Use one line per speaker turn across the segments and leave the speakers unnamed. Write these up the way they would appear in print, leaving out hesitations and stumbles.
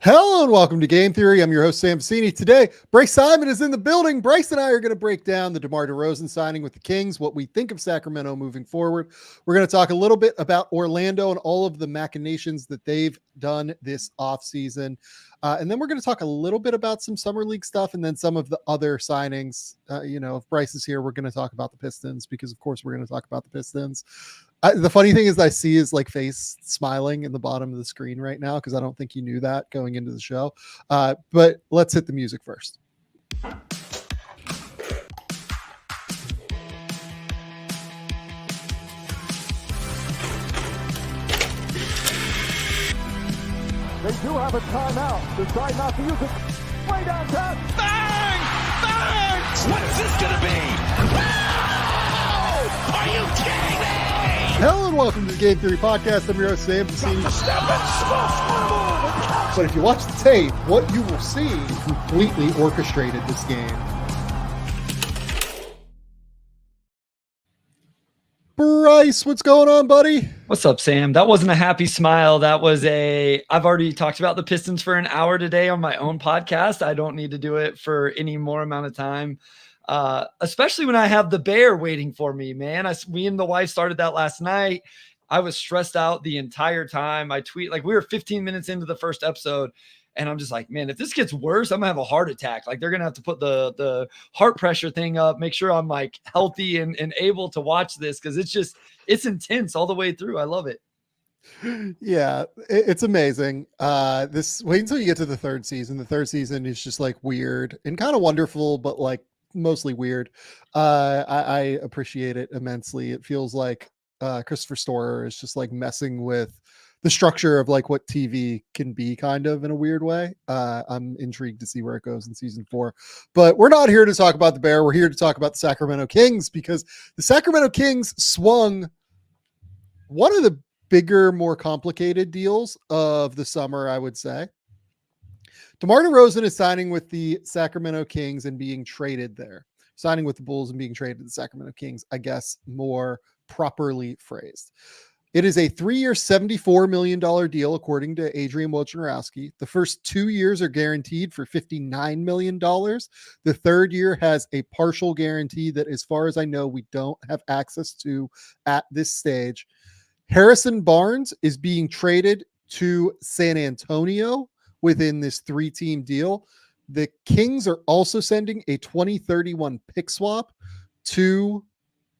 Hello and welcome to Game Theory. I'm your host, Sam Vecenie. Today, Bryce Simon is in the building. Bryce and I are going to break down the DeMar DeRozan signing with the Kings, what we think of Sacramento moving forward. We're going to talk a little bit about Orlando and all of the machinations that they've done this offseason. And then we're going to talk a little bit about some Summer League stuff and then some of the other signings. If Bryce is here, we're going to talk about the Pistons because, of course, we're going to talk about the Pistons. The funny thing is I see his face smiling in the bottom of the screen right now because I don't think he knew that going into the show. But let's hit the music first.
They do have a timeout. Decide not to use it. Way downtown. Bang! Bang! What's this going to be? Wow! Are you kidding me?
Hello and welcome to the Game Theory Podcast. I'm your host, Sam Vecenie. But if you watch the tape, what you will see completely orchestrated this game. Bryce, what's going on, buddy?
What's up, Sam? That wasn't a happy smile. That was I've already talked about the Pistons for an hour today on my own podcast. I don't need to do it for any more amount of time. Especially when I have the bear waiting for me, man. Me and the wife started that last night. I was stressed out the entire time. We were 15 minutes into the first episode and I'm just like, man, if this gets worse, I'm gonna have a heart attack. They're going to have to put the heart pressure thing up, make sure I'm healthy and able to watch this. Cause it's intense all the way through. I love it.
Yeah, it's amazing. Wait until you get to the third season. The third season is just weird and kind of wonderful, but mostly weird. I appreciate it immensely. It feels like Christopher Storer is just messing with the structure of what TV can be kind of in a weird way. I'm intrigued to see where it goes in season 4, but we're not here to talk about the Bear. We're here to talk about the Sacramento Kings because the Sacramento Kings swung one of the bigger, more complicated deals of the summer, I would say. DeMar DeRozan is signing with the Sacramento Kings and being traded there. Signing with the Bulls and being traded to the Sacramento Kings, I guess, more properly phrased. It is a 3-year, $74 million deal, according to Adrian Wojnarowski. The first 2 years are guaranteed for $59 million. The third year has a partial guarantee that, as far as I know, we don't have access to at this stage. Harrison Barnes is being traded to San Antonio within this 3-team deal. The Kings are also sending a 2031 pick swap to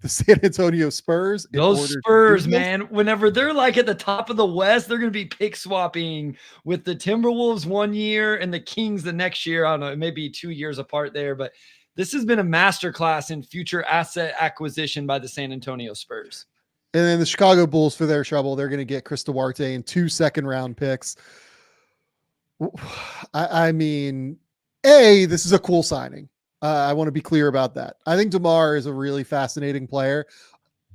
the San Antonio Spurs.
Those Spurs, man, whenever they're at the top of the West, they're going to be pick swapping with the Timberwolves 1 year and the Kings the next year. I don't know, it may be 2 years apart there, but this has been a masterclass in future asset acquisition by the San Antonio Spurs.
And then the Chicago Bulls, for their trouble, they're going to get Chris Duarte and 2 second-round picks. I mean, this is a cool signing. I want to be clear about that. I think DeMar is a really fascinating player.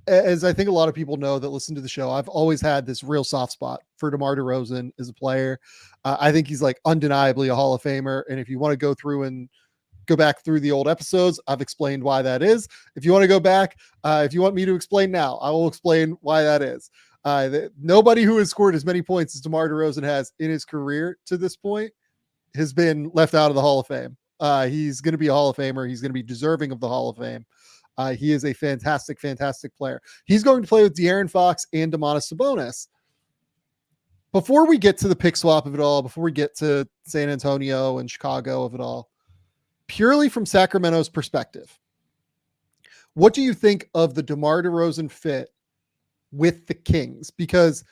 As I think a lot of people know that listen to the show, I've always had this real soft spot for DeMar DeRozan as a player. I think he's undeniably a Hall of Famer. And if you want to go back through the old episodes, I've explained why that is. If you want to go back, if you want me to explain now, I will explain why that is. Nobody who has scored as many points as DeMar DeRozan has in his career to this point has been left out of the Hall of Fame. He's going to be a Hall of Famer. He's going to be deserving of the Hall of Fame. He is a fantastic, fantastic player. He's going to play with De'Aaron Fox and Domantas Sabonis. Before we get to the pick swap of it all, before we get to San Antonio and Chicago of it all, purely from Sacramento's perspective, what do you think of the DeMar DeRozan fit with the Kings? Because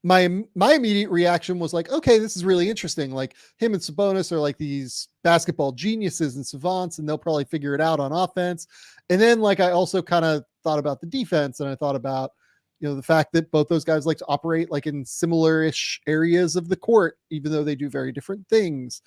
my immediate reaction was okay, this is really interesting. Him and Sabonis are these basketball geniuses and savants, and they'll probably figure it out on offense. And then I also kind of thought about the defense, and I thought about, the fact that both those guys like to operate in similar-ish areas of the court, even though they do very different things.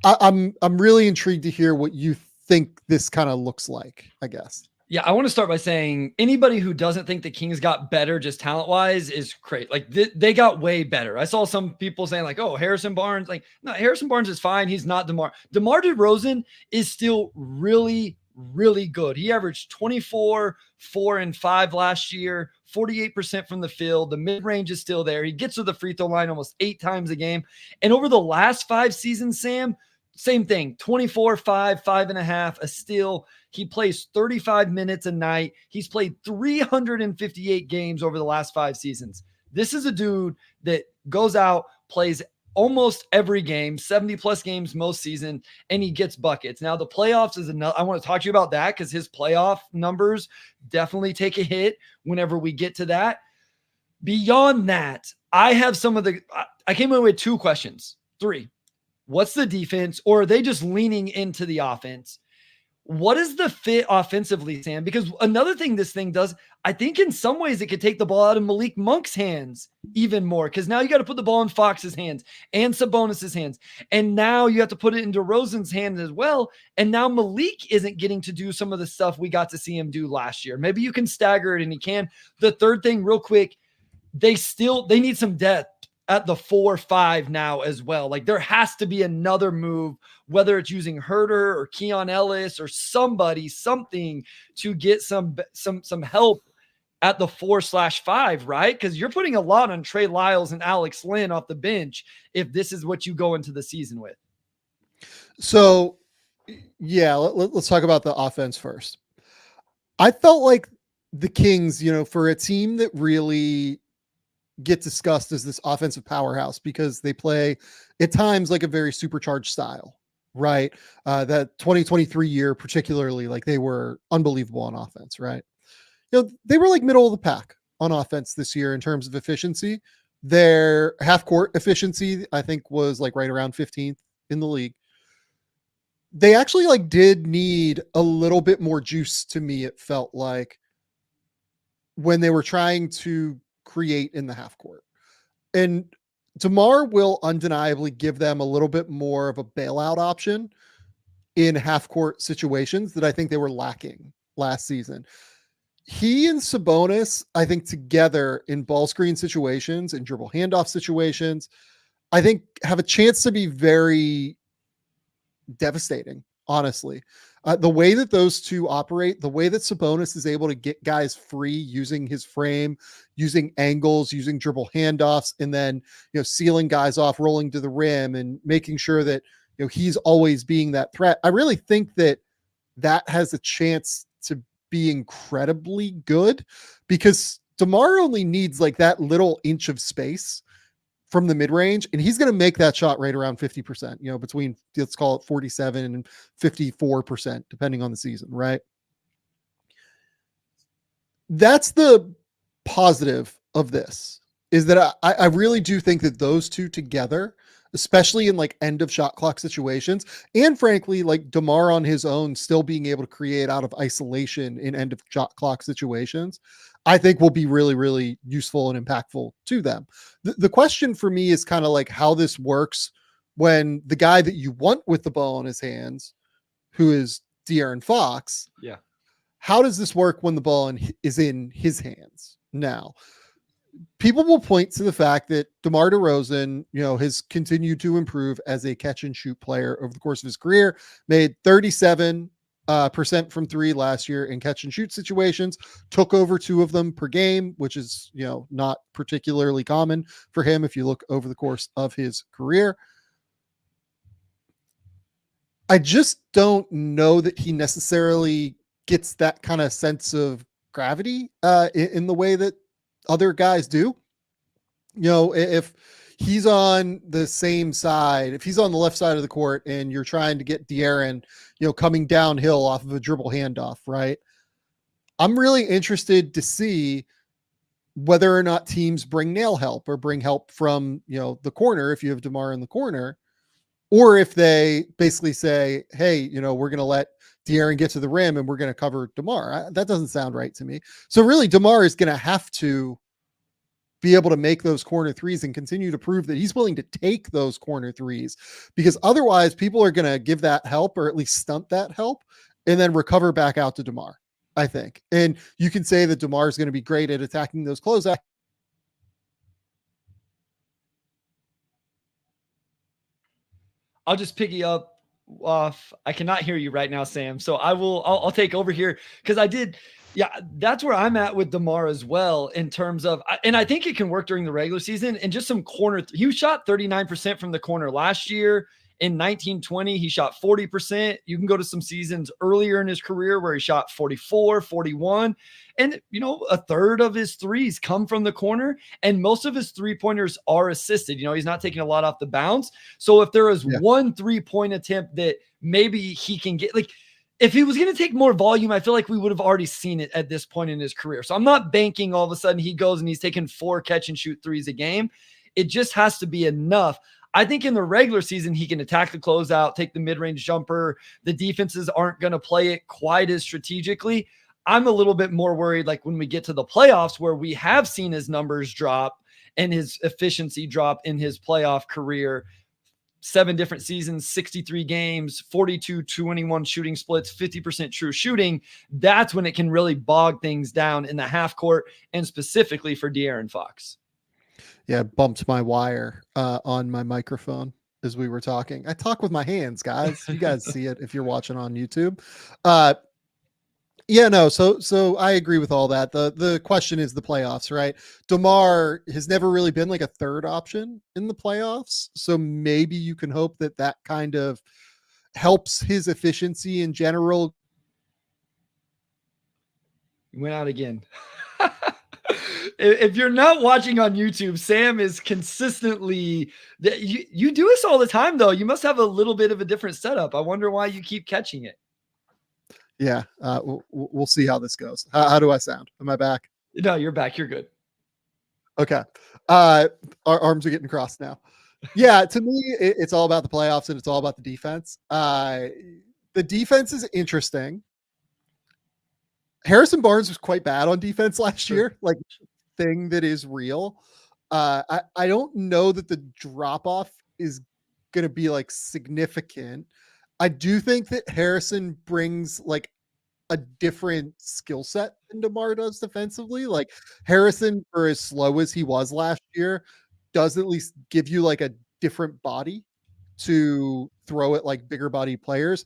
I'm really intrigued to hear what you think this kind of looks like, I guess.
Yeah, I want to start by saying anybody who doesn't think the Kings got better just talent-wise is crazy. They got way better. I saw some people saying oh, Harrison Barnes. No, Harrison Barnes is fine. He's not DeMar. DeMar DeRozan is still really, really good. He averaged 24, 4, and 5 last year, 48% from the field. The mid-range is still there. He gets to the free throw line almost 8 times a game. And over the last 5 seasons, Sam, same thing, 24, 5, 5.5, a steal. He plays 35 minutes a night. He's played 358 games over the last 5 seasons. This is a dude that goes out, plays almost every game, 70 plus games most season, and he gets buckets. Now the playoffs is another, I want to talk to you about that because his playoff numbers definitely take a hit whenever we get to that. Beyond that, I came in with 2 questions, 3. What's the defense, or are they just leaning into the offense? What is the fit offensively, Sam? Because another thing this thing does, I think in some ways it could take the ball out of Malik Monk's hands even more, because now you got to put the ball in Fox's hands and Sabonis's hands. And now you have to put it in DeRozan's hand as well. And now Malik isn't getting to do some of the stuff we got to see him do last year. Maybe you can stagger it and he can. The third thing real quick, they need some depth at the 4-5 now as well. Like there has to be another move, whether it's using Herter or Keon Ellis or something to get some help at the 4/5, right? Because you're putting a lot on Trey Lyles and Alex Lynn off the bench if this is what you go into the season with.
So yeah, let's talk about the offense first. I felt like the Kings, for a team that really get discussed as this offensive powerhouse because they play at times like a very supercharged style, right? That 2023 year, particularly, like they were unbelievable on offense, right? They were like middle of the pack on offense this year in terms of efficiency. Their half court efficiency, I think, was like right around 15th in the league. They actually like did need a little bit more juice to me. It felt like when they were trying to create in the half court, and DeMar will undeniably give them a little bit more of a bailout option in half court situations that I think they were lacking last season. He and Sabonis, I think together in ball screen situations and dribble handoff situations, I think have a chance to be very devastating, honestly. The way that those two operate, the way that Sabonis is able to get guys free using his frame, using angles, using dribble handoffs, and then, sealing guys off, rolling to the rim and making sure that, he's always being that threat. I really think that has a chance to be incredibly good because DeMar only needs like that little inch of space from the mid-range, and he's going to make that shot right around 50%, between, let's call it 47 and 54%, depending on the season, right? That's the positive of this, is that I really do think that those two together, especially in like end of shot clock situations, and frankly, like DeMar on his own, still being able to create out of isolation in end of shot clock situations, I think will be really, really useful and impactful to them. The question for me is kind of like how this works when the guy that you want with the ball in his hands, who is De'Aaron Fox.
Yeah.
How does this work when the ball is in his hands? Now, people will point to the fact that DeMar DeRozan, has continued to improve as a catch and shoot player over the course of his career, made 37% from 3 last year in catch and shoot situations, took over 2 of them per game, which is, not particularly common for him if you look over the course of his career. I just don't know that he necessarily gets that kind of sense of gravity in the way that other guys do. If he's on the same side, if he's on the left side of the court and you're trying to get De'Aaron, coming downhill off of a dribble handoff, right? I'm really interested to see whether or not teams bring nail help or bring help from, the corner if you have DeMar in the corner, or if they basically say, hey, we're going to let De'Aaron get to the rim and we're going to cover DeMar. That doesn't sound right to me. So really DeMar is going to have to be able to make those corner threes and continue to prove that he's willing to take those corner threes, because otherwise people are going to give that help or at least stunt that help and then recover back out to DeMar, I think. And you can say that DeMar is going to be great at attacking those closeouts.
I'll just pick you up off. I cannot hear you right now, Sam. So I'll take over here because I did. Yeah, that's where I'm at with DeMar as well in terms of, and I think it can work during the regular season and just some corner. He shot 39% from the corner last year. In 1920, he shot 40%. You can go to some seasons earlier in his career where he shot 44, 41. And, a third of his threes come from the corner, and most of his three-pointers are assisted. He's not taking a lot off the bounce. So if there is one three-point attempt that maybe he can get, like, if he was going to take more volume, I feel like we would have already seen it at this point in his career. So I'm not banking all of a sudden he goes and he's taking 4 catch and shoot threes a game. It just has to be enough. I think in the regular season, he can attack the closeout, take the mid-range jumper. The defenses aren't going to play it quite as strategically. I'm a little bit more worried, like when we get to the playoffs where we have seen his numbers drop and his efficiency drop in his playoff career. 7 different seasons, 63 games, 42-21 shooting splits, 50% true shooting. That's when it can really bog things down in the half court and specifically for De'Aaron Fox.
Yeah, bumped my wire on my microphone as we were talking. I talk with my hands, guys. You guys see it if you're watching on YouTube. So I agree with all that. The question is the playoffs, right? DeMar has never really been like a third option in the playoffs. So maybe you can hope that kind of helps his efficiency in general.
You went out again. If you're not watching on YouTube, Sam is consistently, you do this all the time though. You must have a little bit of a different setup. I wonder why you keep catching it.
Yeah. We'll see how this goes. How do I sound? Am I back?
No, you're back. You're good.
Okay. Our arms are getting crossed now. Yeah. To me, it's all about the playoffs and it's all about the defense. The defense is interesting. Harrison Barnes was quite bad on defense last year. Like, thing that is real. I don't know that the drop off is going to be like significant. I do think that Harrison brings like a different skill set than DeMar does defensively. Like, Harrison, for as slow as he was last year, does at least give you like a different body to throw at like bigger body players.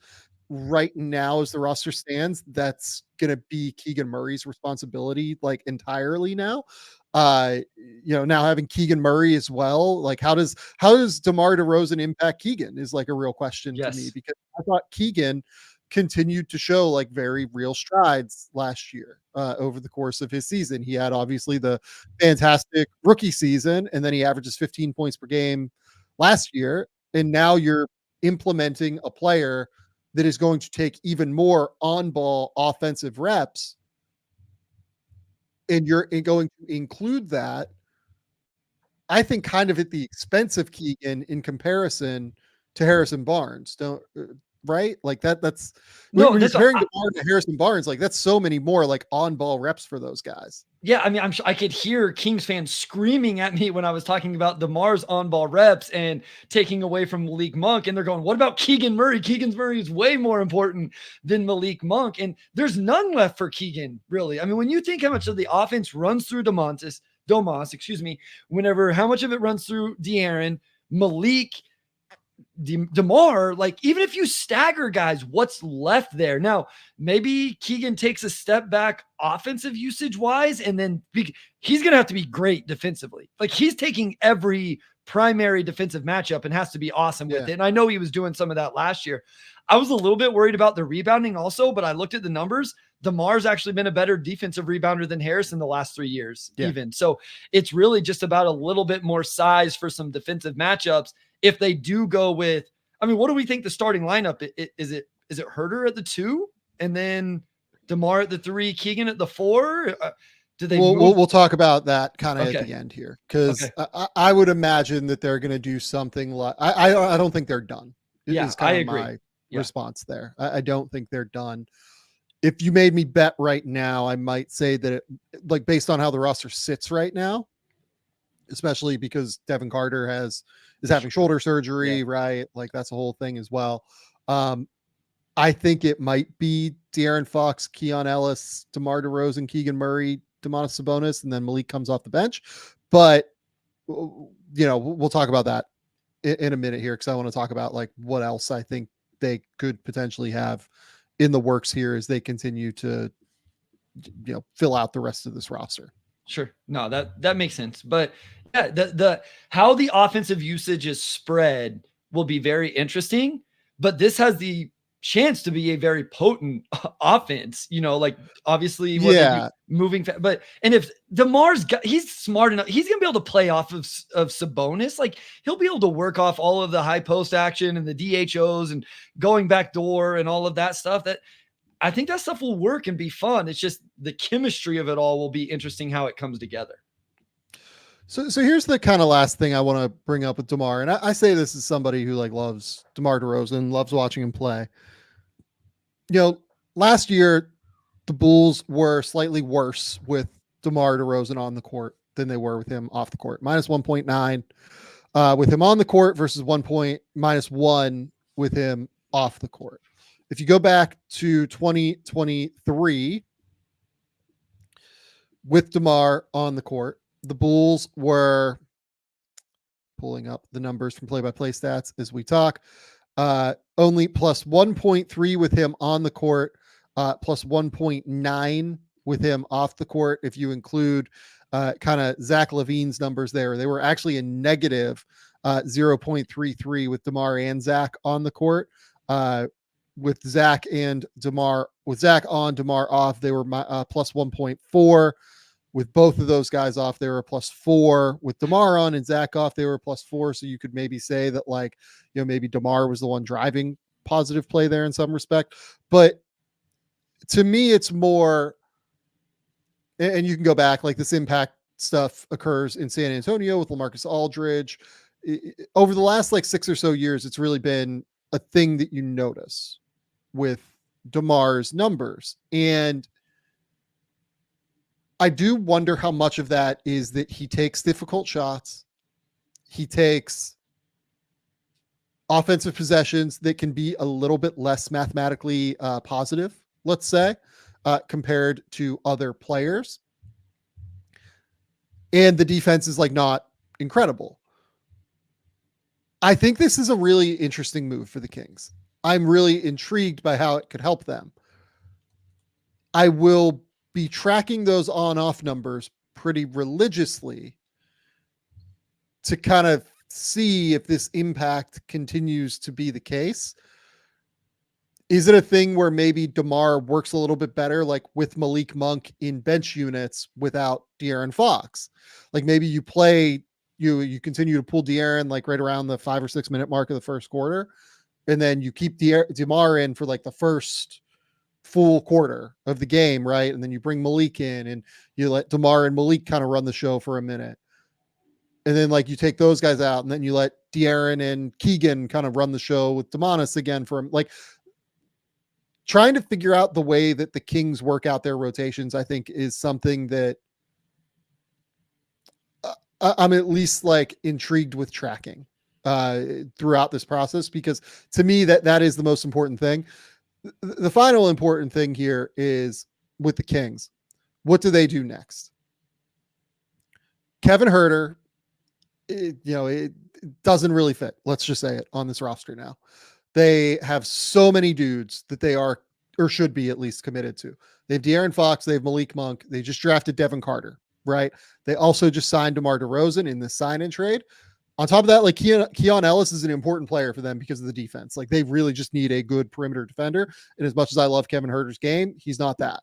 Right now, as the roster stands, that's going to be Keegan Murray's responsibility, like, entirely now. Now having Keegan Murray as well, like, how does DeMar DeRozan impact Keegan is like a real question to me, because I thought Keegan continued to show like very real strides last year over the course of his season. He had obviously the fantastic rookie season, and then he averages 15 points per game last year. And now you're implementing a player that is going to take even more on-ball offensive reps, and you're going to include that, I think, kind of at the expense of Keegan in comparison to Harrison Barnes. Right? Like that's when you're comparing DeMar to Harrison Barnes, like that's so many more like on-ball reps for those guys.
Yeah, I mean, I'm sure I could hear Kings fans screaming at me when I was talking about DeMar's on-ball reps and taking away from Malik Monk, and they're going, "What about Keegan Murray? Keegan Murray is way more important than Malik Monk," and there's none left for Keegan, really. I mean, when you think how much of the offense runs through Domas, whenever how much of it runs through De'Aaron, Malik, DeMar, like, even if you stagger guys, what's left there? Now, maybe Keegan takes a step back offensive usage wise, and then he's going to have to be great defensively. Like, he's taking every primary defensive matchup and has to be awesome with it. And I know he was doing some of that last year. I was a little bit worried about the rebounding also, but I looked at the numbers. DeMar's actually been a better defensive rebounder than Harris in the last 3 years, even. So it's really just about a little bit more size for some defensive matchups. If they do go with, I mean, what do we think the starting lineup is? It Herter at the 2 and then DeMar at the 3, Keegan at the 4? Do they?
We'll talk about that kind of at the end here, because I would imagine that they're going to do something like I don't think they're done.
I agree.
My response there. I don't think they're done. If you made me bet right now, I might say that like based on how the roster sits right now, especially because Devin Carter is having shoulder surgery, right? Like that's a whole thing as well. I think it might be De'Aaron Fox, Keon Ellis, DeMar DeRozan, Keegan Murray, Domantas Sabonis, and then Malik comes off the bench. But we'll talk about that in a minute here, because I want to talk about like what else I think they could potentially have in the works here as they continue to, fill out the rest of this roster.
Sure. No, that makes sense. But yeah, the how the offensive usage is spread will be very interesting, but this has the chance to be a very potent offense, like obviously what they do moving but and if DeMar's he's smart enough, he's gonna be able to play off of Sabonis. Like he'll be able to work off all of the high post action and the DHOs and going back door and all of that stuff. That I think that stuff will work and be fun. It's just the chemistry of it all will be interesting how it comes together.
So here's the kind of last thing I want to bring up with DeMar. And I say this as somebody who loves DeMar DeRozan, loves watching him play. Last year, the Bulls were slightly worse with DeMar DeRozan on the court than they were with him off the court. Minus 1.9 with him on the court versus minus 1 with him off the court. If you go back to 2023 with DeMar on the court, the Bulls were pulling up the numbers from play-by-play stats as we talk. Only plus 1.3 with him on the court, plus 1.9 with him off the court. If you include kind of Zach LaVine's numbers there, they were actually a negative 0.33 with DeMar and Zach on the court. With Zach on, DeMar off, they were plus 1.4. With both of those guys off, they were plus 4. With DeMar on and Zach off, they were plus 4. So you could maybe say that maybe DeMar was the one driving positive play there in some respect. But to me, it's more, and you can go back, this impact stuff occurs in San Antonio with LaMarcus Aldridge. Over the last 6 or so years, it's really been a thing that you notice with DeMar's numbers. And I do wonder how much of that is that he takes difficult shots. He takes offensive possessions that can be a little bit less mathematically positive, let's say, compared to other players. And the defense is not incredible. I think this is a really interesting move for the Kings. I'm really intrigued by how it could help them. I will be tracking those on-off numbers pretty religiously to kind of see if this impact continues to be the case. Is it a thing where maybe DeMar works a little bit better, with Malik Monk in bench units without De'Aaron Fox? Maybe you play, you continue to pull De'Aaron right around the 5 or 6 minute mark of the first quarter, and then you keep DeMar in for the first full quarter of the game, right? And then you bring Malik in and you let DeMar and Malik kind of run the show for a minute. And then you take those guys out and then you let De'Aaron and Keegan kind of run the show with Demonis again for trying to figure out the way that the Kings work out their rotations, I think is something that I'm at least intrigued with tracking throughout this process, because to me that is the most important thing. The final important thing here is with the Kings. What do they do next? Kevin Huerter, it doesn't really fit. Let's just say it on this roster now. They have so many dudes that they are, or should be at least, committed to. They have De'Aaron Fox. They have Malik Monk. They just drafted Devin Carter, right? They also just signed DeMar DeRozan in the sign-in trade. On top of that, Keon Ellis is an important player for them because of the defense. They really just need a good perimeter defender. And as much as I love Kevin Huerter's game, he's not that.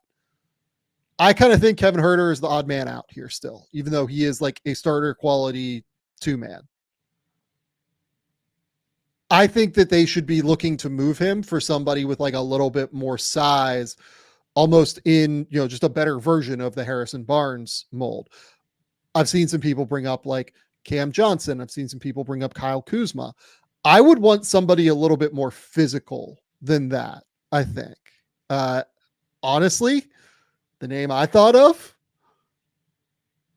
I kind of think Kevin Huerter is the odd man out here still, even though he is a starter quality 2-man. I think that they should be looking to move him for somebody with a little bit more size, almost in, just a better version of the Harrison Barnes mold. I've seen some people bring up Cam Johnson. I've seen some people bring up Kyle Kuzma. I would want somebody a little bit more physical than that, I think. Honestly, the name I thought of,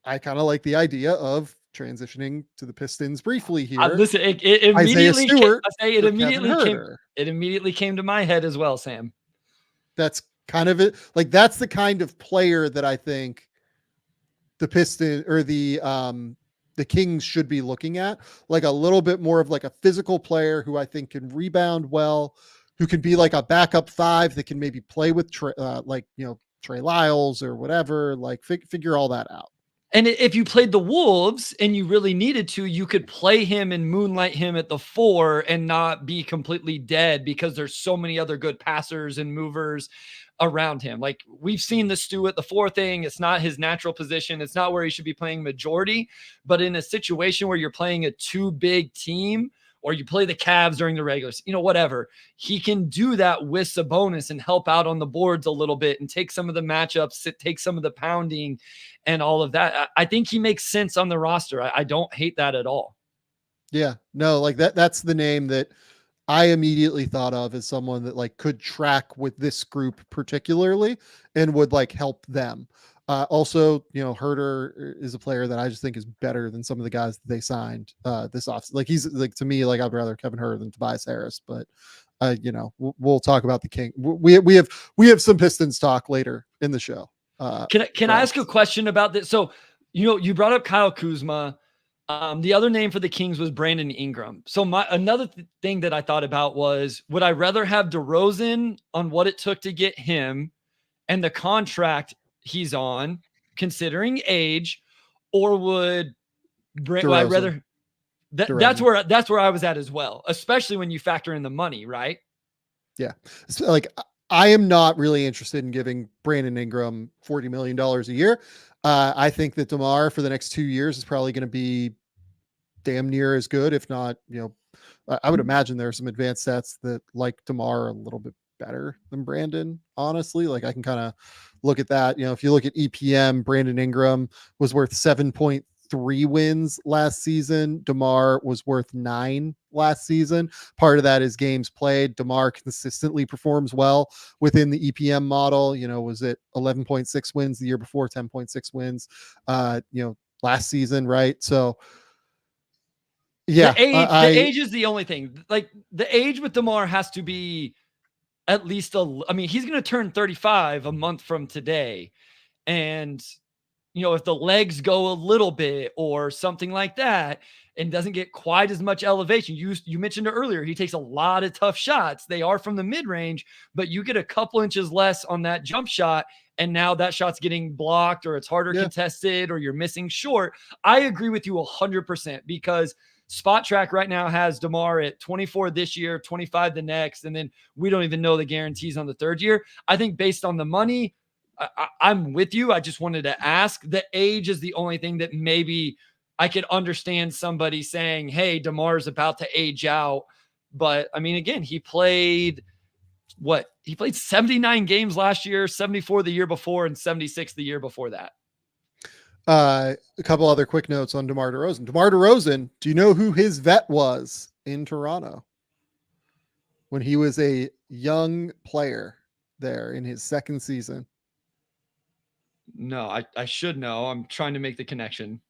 I kind of like the idea of transitioning to the Pistons briefly here.
Listen, it immediately came to my head as well, Sam.
That's kind of it. That's the kind of player that I think the Pistons or the Kings should be looking at, a little bit more of a physical player who I think can rebound well, who can be like a backup 5 that can maybe play with Trey Lyles or whatever, like figure all that out.
And if you played the Wolves and you really needed to, you could play him and moonlight him at the 4 and not be completely dead because there's so many other good passers and movers around him. Like we've seen the Stu at the 4 thing. It's not his natural position. It's not where he should be playing majority, but in a situation where you're playing a 2 big team, or you play the Cavs during the regulars, whatever, he can do that with Sabonis and help out on the boards a little bit and take some of the matchups, take some of the pounding and all of that. I think he makes sense on the roster. I don't hate that at all.
Yeah, no, like that's the name that I immediately thought of as someone that like could track with this group particularly and would like help them. Also, Herter is a player that I just think is better than some of the guys that they signed this off. Like he's like, to me, like I'd rather Kevin Herter than Tobias Harris, but we'll talk about the King. We have some Pistons talk later in the show.
Can I ask a question about this? So, you brought up Kyle Kuzma. The other name for the Kings was Brandon Ingram. So another thing that I thought about was, would I rather have DeRozan on what it took to get him and the contract he's on, considering age, or would I rather? That's where I was at as well, especially when you factor in the money, right?
Yeah, so like I am not really interested in giving Brandon Ingram $40 million a year. I think that DeMar for the next 2 years is probably going to be damn near as good, if not, I would imagine there are some advanced stats that like DeMar are a little bit better than Brandon, honestly. Like I can kind of look at that. If you look at EPM, Brandon Ingram was worth 7.3 wins last season. DeMar was worth 9 last season. Part of that is games played. DeMar consistently performs well within the EPM model. Was it 11.6 wins the year before, 10.6 wins, last season, right? So yeah,
the age is the only thing. Like the age with DeMar has to be at least he's going to turn 35 a month from today. And, if the legs go a little bit or something like that and doesn't get quite as much elevation, you mentioned it earlier, he takes a lot of tough shots. They are from the mid range, but you get a couple inches less on that jump shot. And now that shot's getting blocked or it's harder contested or you're missing short. I agree with you 100% because Spot Track right now has DeMar at 24 this year, 25 the next, and then we don't even know the guarantees on the third year. I think based on the money, I'm with you. I just wanted to ask. The age is the only thing that maybe I could understand somebody saying, hey, DeMar's about to age out. But, again, he played 79 games last year, 74 the year before, and 76 the year before that.
A couple other quick notes on DeMar DeRozan. DeMar DeRozan, do you know who his vet was in Toronto when he was a young player there in his second season?
No, I should know. I'm trying to make the connection.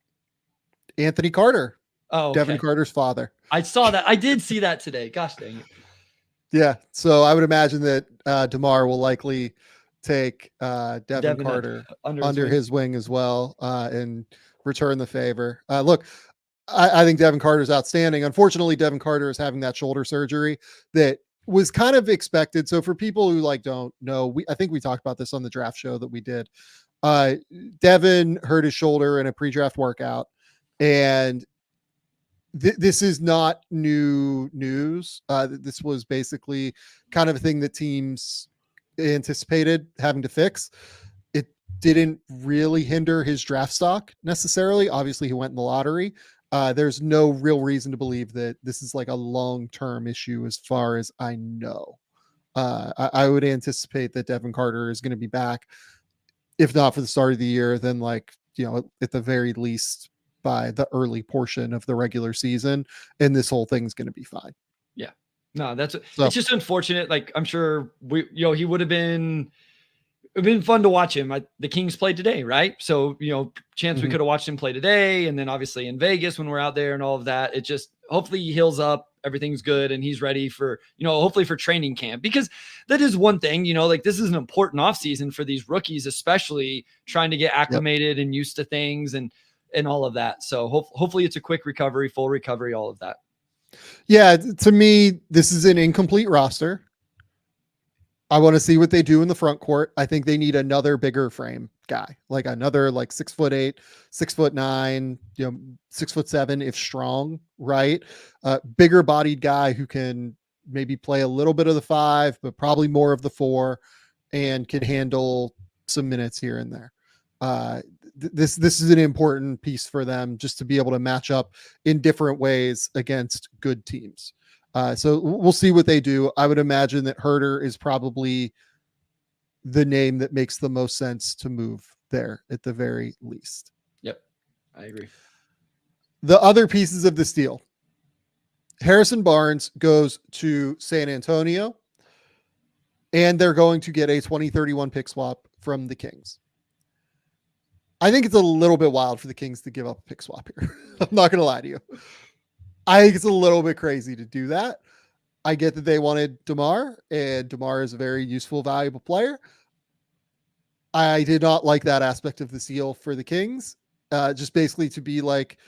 Anthony Carter.
Oh, okay.
Devin Carter's father.
I saw that. I did see that today. Gosh dang it.
Yeah. So I would imagine that DeMar will likely take Devin Carter under his wing as well and return the favor. Look, I think Devin Carter's outstanding. Unfortunately, Devin Carter is having that shoulder surgery that was kind of expected. So for people who don't know, I think we talked about this on the draft show that we did. Devin hurt his shoulder in a pre-draft workout, and this is not new news. This was basically kind of a thing that teams anticipated having to fix. It didn't really hinder his draft stock necessarily. Obviously, he went in the lottery. There's no real reason to believe that this is like a long-term issue as far as I know. I would anticipate that Devin Carter is going to be back, if not for the start of the year, then at the very least by the early portion of the regular season, and this whole thing's going to be fine.
Yeah. No, it's just unfortunate. Like I'm sure he would have been fun to watch him. The Kings played today, right? So, we could have watched him play today. And then obviously in Vegas when we're out there and all of that, it just, hopefully he heals up, everything's good. And he's ready for, hopefully for training camp, because that is one thing, this is an important offseason for these rookies, especially trying to get acclimated and used to things and all of that. So hopefully it's a quick recovery, full recovery, all of that.
Yeah. To me, this is an incomplete roster. I want to see what they do in the front court. I think they need another bigger frame guy, like another like 6'8", 6'9", 6'7" if strong, right? Bigger bodied guy who can maybe play a little bit of the 5, but probably more of the 4, and can handle some minutes here and there. This is an important piece for them, just to be able to match up in different ways against good teams. So we'll see what they do. I would imagine that Herter is probably the name that makes the most sense to move there at the very least.
Yep, I agree.
The other pieces of this deal: Harrison Barnes goes to San Antonio, and they're going to get a 2031 pick swap from the Kings. I think it's a little bit wild for the Kings to give up a pick swap here. I'm not going to lie to you. I think it's a little bit crazy to do that. I get that they wanted DeMar, and DeMar is a very useful, valuable player. I did not like that aspect of the deal for the Kings. Just basically to be like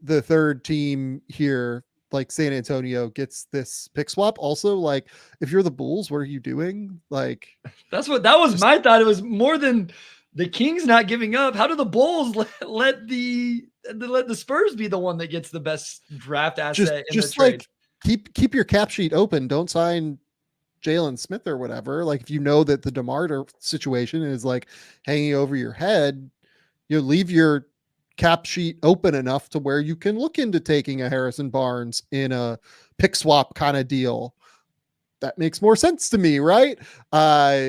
the third team here, like San Antonio gets this pick swap. Also, like, if you're the Bulls, what are you doing? Like,
that was my thought. It was more than the Kings not giving up. How do the Bulls let the Spurs be the one that gets the best draft asset in the trade?
Like, keep your cap sheet open. Don't sign Jalen Smith or whatever. Like, if you know that the DeMar situation is like hanging over your head, leave your cap sheet open enough to where you can look into taking a Harrison Barnes in a pick swap kind of deal. That makes more sense to me, right? The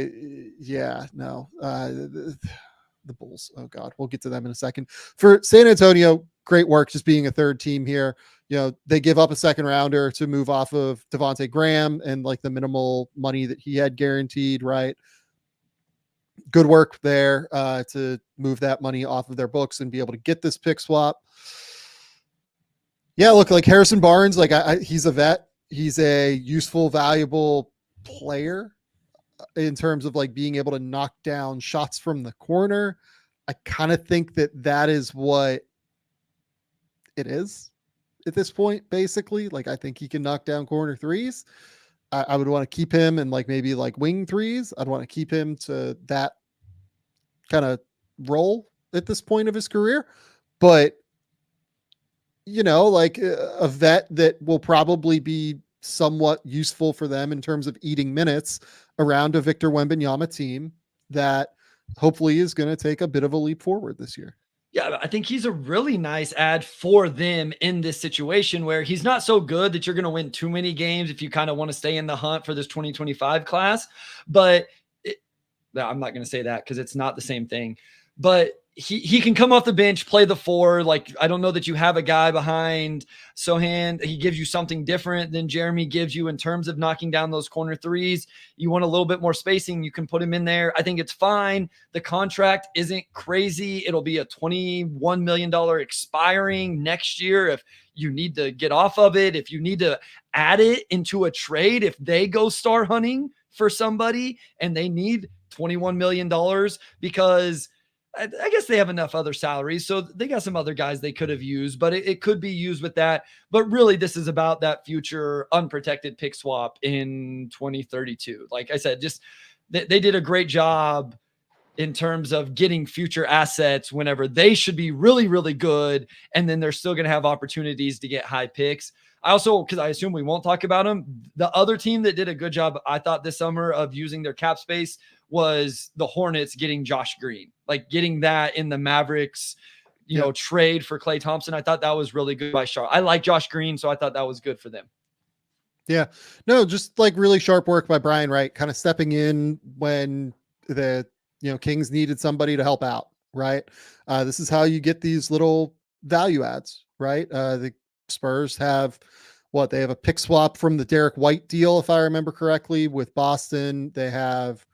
Bulls. Oh God, we'll get to them in a second. For San Antonio, great work just being a third team here. They give up a second rounder to move off of Devontae Graham and like the minimal money that he had guaranteed, right? Good work there to move that money off of their books and be able to get this pick swap. Yeah, look, like Harrison Barnes, like he's a vet. He's a useful, valuable player in terms of like being able to knock down shots from the corner. I kind of think that is what it is at this point, basically. Like, I think he can knock down corner threes. I would want to keep him in like maybe like wing threes. I'd want to keep him to that kind of role at this point of his career. But, like a vet that will probably be somewhat useful for them in terms of eating minutes around a Victor Wembanyama team that hopefully is going to take a bit of a leap forward this year.
Yeah, I think he's a really nice add for them in this situation where he's not so good that you're going to win too many games if you kind of want to stay in the hunt for this 2025 class. But I'm not going to say that because it's not the same thing. But he can come off the bench, play the 4. Like, I don't know that you have a guy behind Sohan. He gives you something different than Jeremy gives you in terms of knocking down those corner threes. You want a little bit more spacing, you can put him in there. I think it's fine. The contract isn't crazy. It'll be a $21 million expiring next year. If you need to get off of it, if you need to add it into a trade, if they go star hunting for somebody and they need $21 million because I guess they have enough other salaries. So they got some other guys they could have used, but it could be used with that. But really, this is about that future unprotected pick swap in 2032. Like I said, just they did a great job in terms of getting future assets whenever they should be really, really good. And then they're still going to have opportunities to get high picks. I also, because I assume we won't talk about them, the other team that did a good job, I thought, this summer of using their cap space was the Hornets getting Josh Green, like getting that in the Mavericks, trade for Klay Thompson. I thought that was really good by Charlotte. I like Josh Green, so I thought that was good for them.
Yeah, no, just like really sharp work by Brian Wright, kind of stepping in when the Kings needed somebody to help out. Right, this is how you get these little value adds. Right, the Spurs have they have a pick swap from the Derek White deal, if I remember correctly, with Boston. They have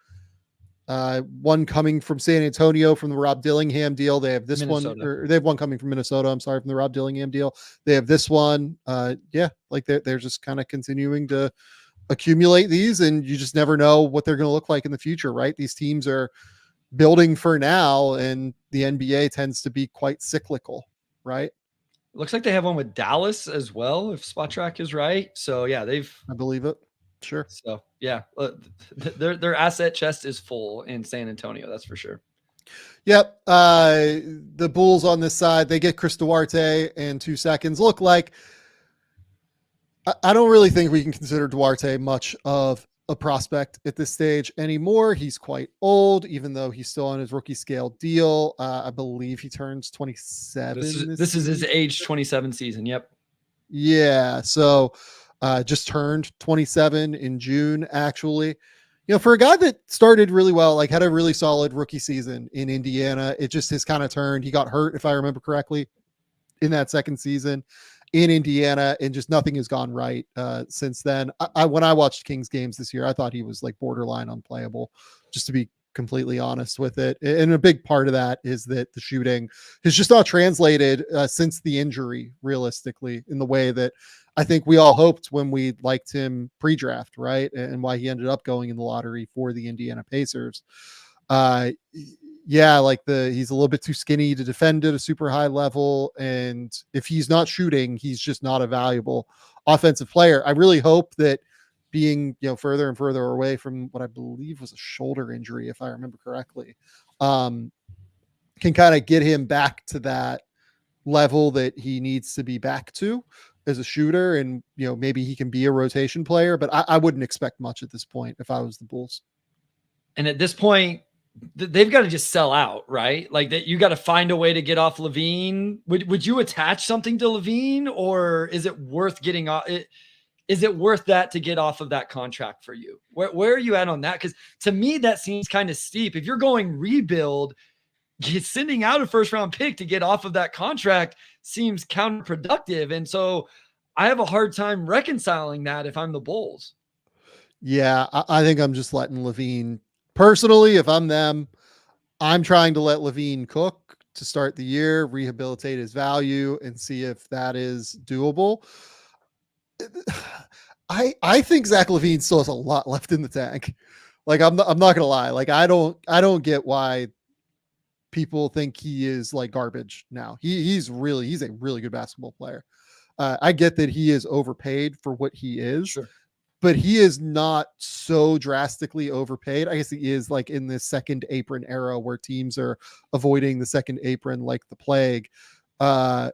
one coming from San Antonio from the Rob Dillingham deal. They have this Minnesota. They have one coming from Minnesota. I'm sorry, from the Rob Dillingham deal. They have this one. Like they're just kind of continuing to accumulate these, and you just never know what they're going to look like in the future, right? These teams are building for now, and the NBA tends to be quite cyclical, right?
Looks like they have one with Dallas as well, if Spot Track is right. So yeah,
I believe it. Sure.
So yeah, their asset chest is full in San Antonio. That's for sure.
Yep. The Bulls on this side, they get Chris Duarte and 2 seconds. Look, like, I don't really think we can consider Duarte much of a prospect at this stage anymore. He's quite old, even though he's still on his rookie scale deal. I believe he turns 27.
This is his age 27 season. Yep.
Yeah. So just turned 27 in June, actually. You know, for a guy that started really well, like had a really solid rookie season in Indiana, it just has kind of turned. He got hurt, if I remember correctly, in that second season in Indiana, and just nothing has gone right since then. When I watched Kings games this year, I thought he was like borderline unplayable, just to be completely honest with it. And a big part of that is that the shooting has just not translated since the injury, realistically, in the way that I think we all hoped when we liked him pre-draft, right? And why he ended up going in the lottery for the Indiana Pacers. Yeah, like he's a little bit too skinny to defend at a super high level. And if he's not shooting, he's just not a valuable offensive player. I really hope that being, you know, further and further away from what I believe was a shoulder injury, if I remember correctly, can kind of get him back to that level that he needs to be back to as a shooter. And, you know, maybe he can be a rotation player, but I wouldn't expect much at this point if I was the Bulls.
And at this point, they've got to just sell out, right? Like that, you got to find a way to get off LaVine. Would you attach something to LaVine, or is it worth getting off? Is it worth that to get off of that contract for you? Where are you at on that? Because to me, that seems kind of steep. If you're going rebuild, sending out a first round pick to get off of that contract seems counterproductive. And so I have a hard time reconciling that if I'm the Bulls.
Yeah, I think I'm just letting LaVine personally. If I'm them, I'm trying to let LaVine cook to start the year, rehabilitate his value, and see if that is doable. I think Zach LaVine still has a lot left in the tank. Like I'm not gonna lie. Like I don't get why people think he is like garbage now. He's a really good basketball player. I get that he is overpaid for what he is,
Sure,
but he is not so drastically overpaid. I guess he is like in this second apron era where teams are avoiding the second apron like the plague. I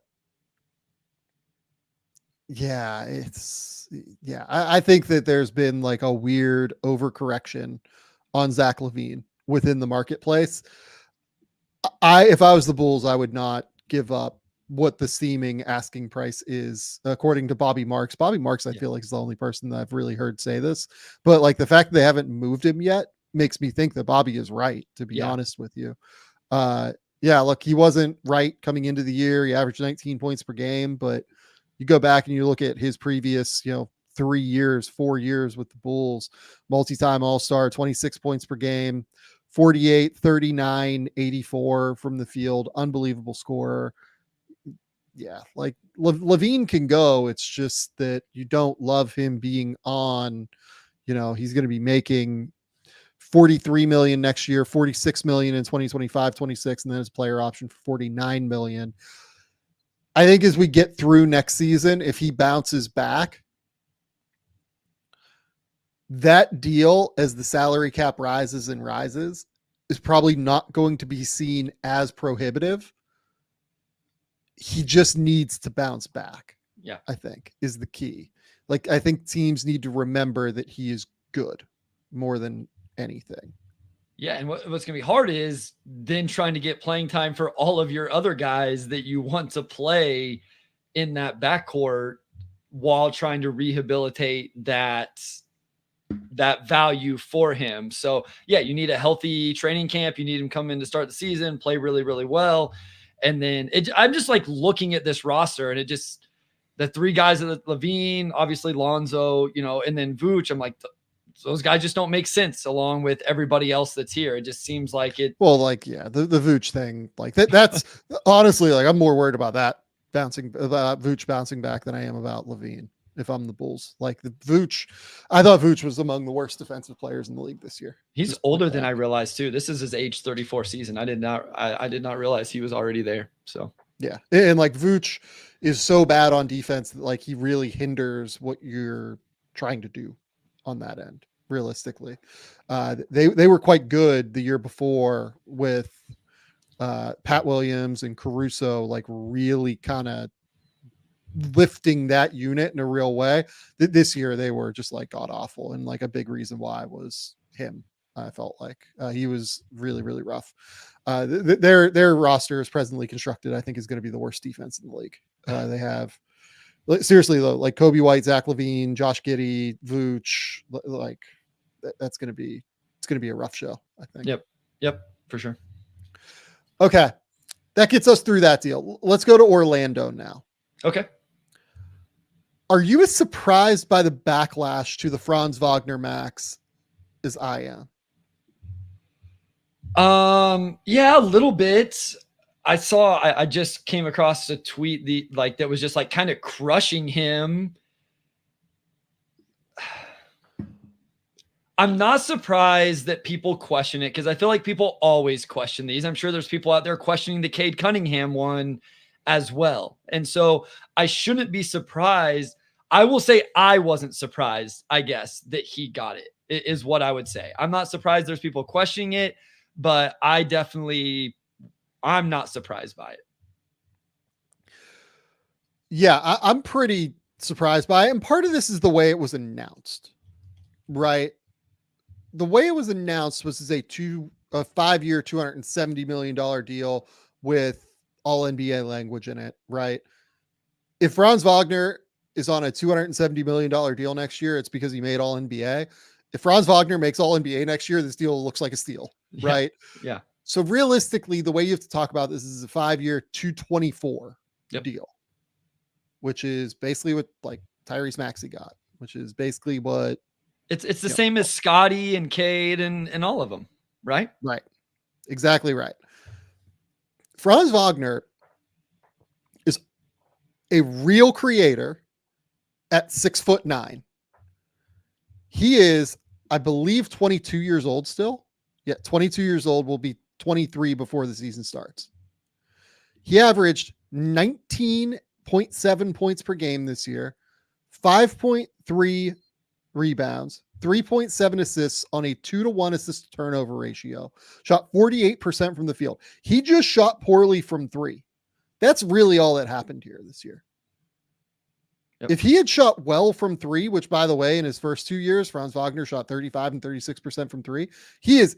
think that there's been like a weird overcorrection on Zach LaVine within the marketplace. If I was the Bulls, I would not give up what the steaming asking price is, according to Bobby Marks. Bobby Marks, I feel like, is the only person that I've really heard say this, but like the fact that they haven't moved him yet makes me think that Bobby is right, to be honest with you. Look, he wasn't right coming into the year. He averaged 19 points per game, but you go back and you look at his previous, 4 years with the Bulls, multi-time All-Star, 26 points per game, 48, 39, 84 from the field, unbelievable scorer. Yeah, like LaVine can go. It's just that you don't love him being on, he's going to be making 43 million next year, 46 million in 2025, 26, and then his player option for 49 million. I think as we get through next season, if he bounces back, that deal, as the salary cap rises and rises, is probably not going to be seen as prohibitive. He just needs to bounce back.
Yeah,
I think is the key. Like, I think teams need to remember that he is good more than anything.
Yeah, and what's going to be hard is then trying to get playing time for all of your other guys that you want to play in that backcourt while trying to rehabilitate that value for him. So, yeah, you need a healthy training camp. You need him come in to start the season, play really, really well. And then I'm just like looking at this roster, and the three guys of LaVine, obviously Lonzo, and then Vooch. I'm like, those guys just don't make sense along with everybody else that's here. It just seems like it.
Well, like, yeah, the Vooch thing, like that's honestly, like, I'm more worried about Vooch bouncing back than I am about LaVine. If I'm the Bulls, like I thought Vooch was among the worst defensive players in the league this year.
He's older than I realized too. This is his age 34 season. I did not realize he was already there. So
yeah. And like Vooch is so bad on defense that like he really hinders what you're trying to do on that end. Realistically, they were quite good the year before with Pat Williams and Caruso, like really kind of lifting that unit in a real way. This year they were just like god awful, and like a big reason why was him. I felt like he was really, really rough. Their roster is presently constructed, I think, is going to be the worst defense in the league. They have seriously though, like Kobe White, Zach LaVine, Josh Giddey, Vooch, like it's going to be a rough show, I think.
Yep, for sure.
Okay, that gets us through that deal. Let's go to Orlando now.
Okay.
Are you as surprised by the backlash to the Franz Wagner max as I am?
Yeah, a little bit. I just came across a tweet that was just like kind of crushing him. I'm not surprised that people question it, because I feel like people always question these. I'm sure there's people out there questioning the Cade Cunningham one as well. And so I shouldn't be surprised. I will say I wasn't surprised, I guess, that he got it, is what I would say. I'm not surprised there's people questioning it, but I'm not surprised by it.
Yeah, I'm pretty surprised by it. And part of this is the way it was announced, right? The way it was announced was as a 5-year, $270 million deal with all NBA language in it, right? If Franz Wagner is on a $270 million deal next year, it's because he made all NBA. If Franz Wagner makes all NBA next year, this deal looks like a steal, right?
Yeah.
So realistically, the way you have to talk about this is a 5-year, $224 deal, which is basically what like Tyrese Maxey got, which is basically what
it's the same as Scotty and Cade and all of them, right?
Right. Exactly right. Franz Wagner is a real creator at 6'9". He is, I believe, 22 years old still. Yeah, 22 years old, will be 23 before the season starts. He averaged 19.7 points per game this year, 5.3 rebounds, 3.7 assists on a 2-to-1 assist turnover ratio, shot 48% from the field. He just shot poorly from three. That's really all that happened here this year. Yep. If he had shot well from three, which by the way, in his first 2 years, Franz Wagner shot 35 and 36% from three. He is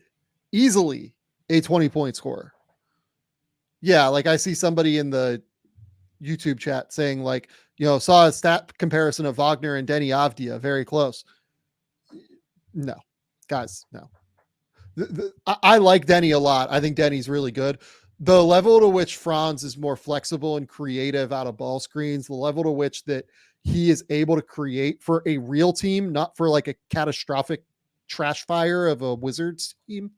easily a 20-point scorer. Yeah. Like I see somebody in the YouTube chat saying like, saw a stat comparison of Wagner and Denny Avdia, very close. No, guys, no. I like Denny a lot. I think Denny's really good. The level to which Franz is more flexible and creative out of ball screens, the level to which that he is able to create for a real team, not for like a catastrophic trash fire of a Wizards team.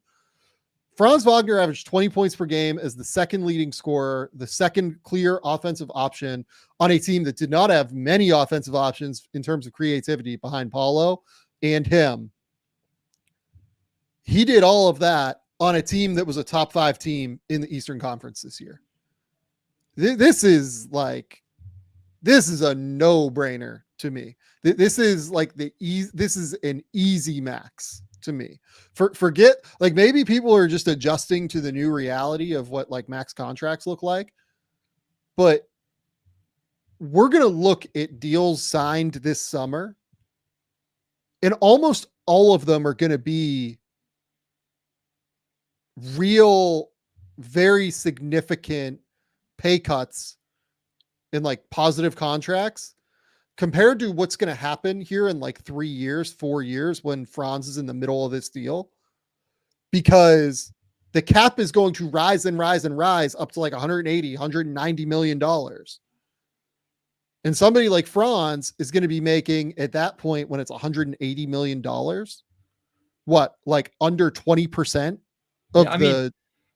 Franz Wagner averaged 20 points per game as the second leading scorer, the second clear offensive option on a team that did not have many offensive options in terms of creativity behind Paulo and him. He did all of that on a team that was a top 5 team in the Eastern Conference this year. This is a no-brainer to me. This is like this is an easy max to me. Forget, like maybe people are just adjusting to the new reality of what like max contracts look like, but we're going to look at deals signed this summer and almost all of them are going to be real, very significant pay cuts in like positive contracts compared to what's going to happen here in like 3 years, 4 years when Franz is in the middle of this deal, because the cap is going to rise and rise and rise up to like 180, $190 million. And somebody like Franz is going to be making at that point when it's $180 million, what, like under 20% of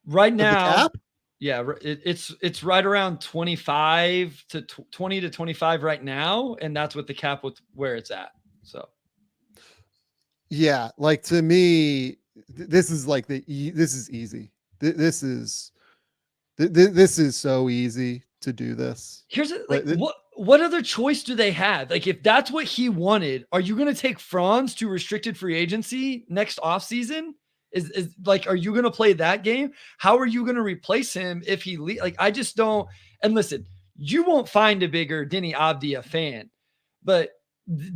right now,
the cap?
Yeah, it's right around 25 to 20 to 25 right now, and that's with the cap with where it's at. So,
yeah, like to me, this is like this is easy. This is so easy to do this.
Here's what other choice do they have? Like, if that's what he wanted, are you going to take Franz to restricted free agency next offseason? Is like, are you going to play that game? How are you going to replace him if he like, I just don't. And listen, you won't find a bigger Denny Avdia fan, but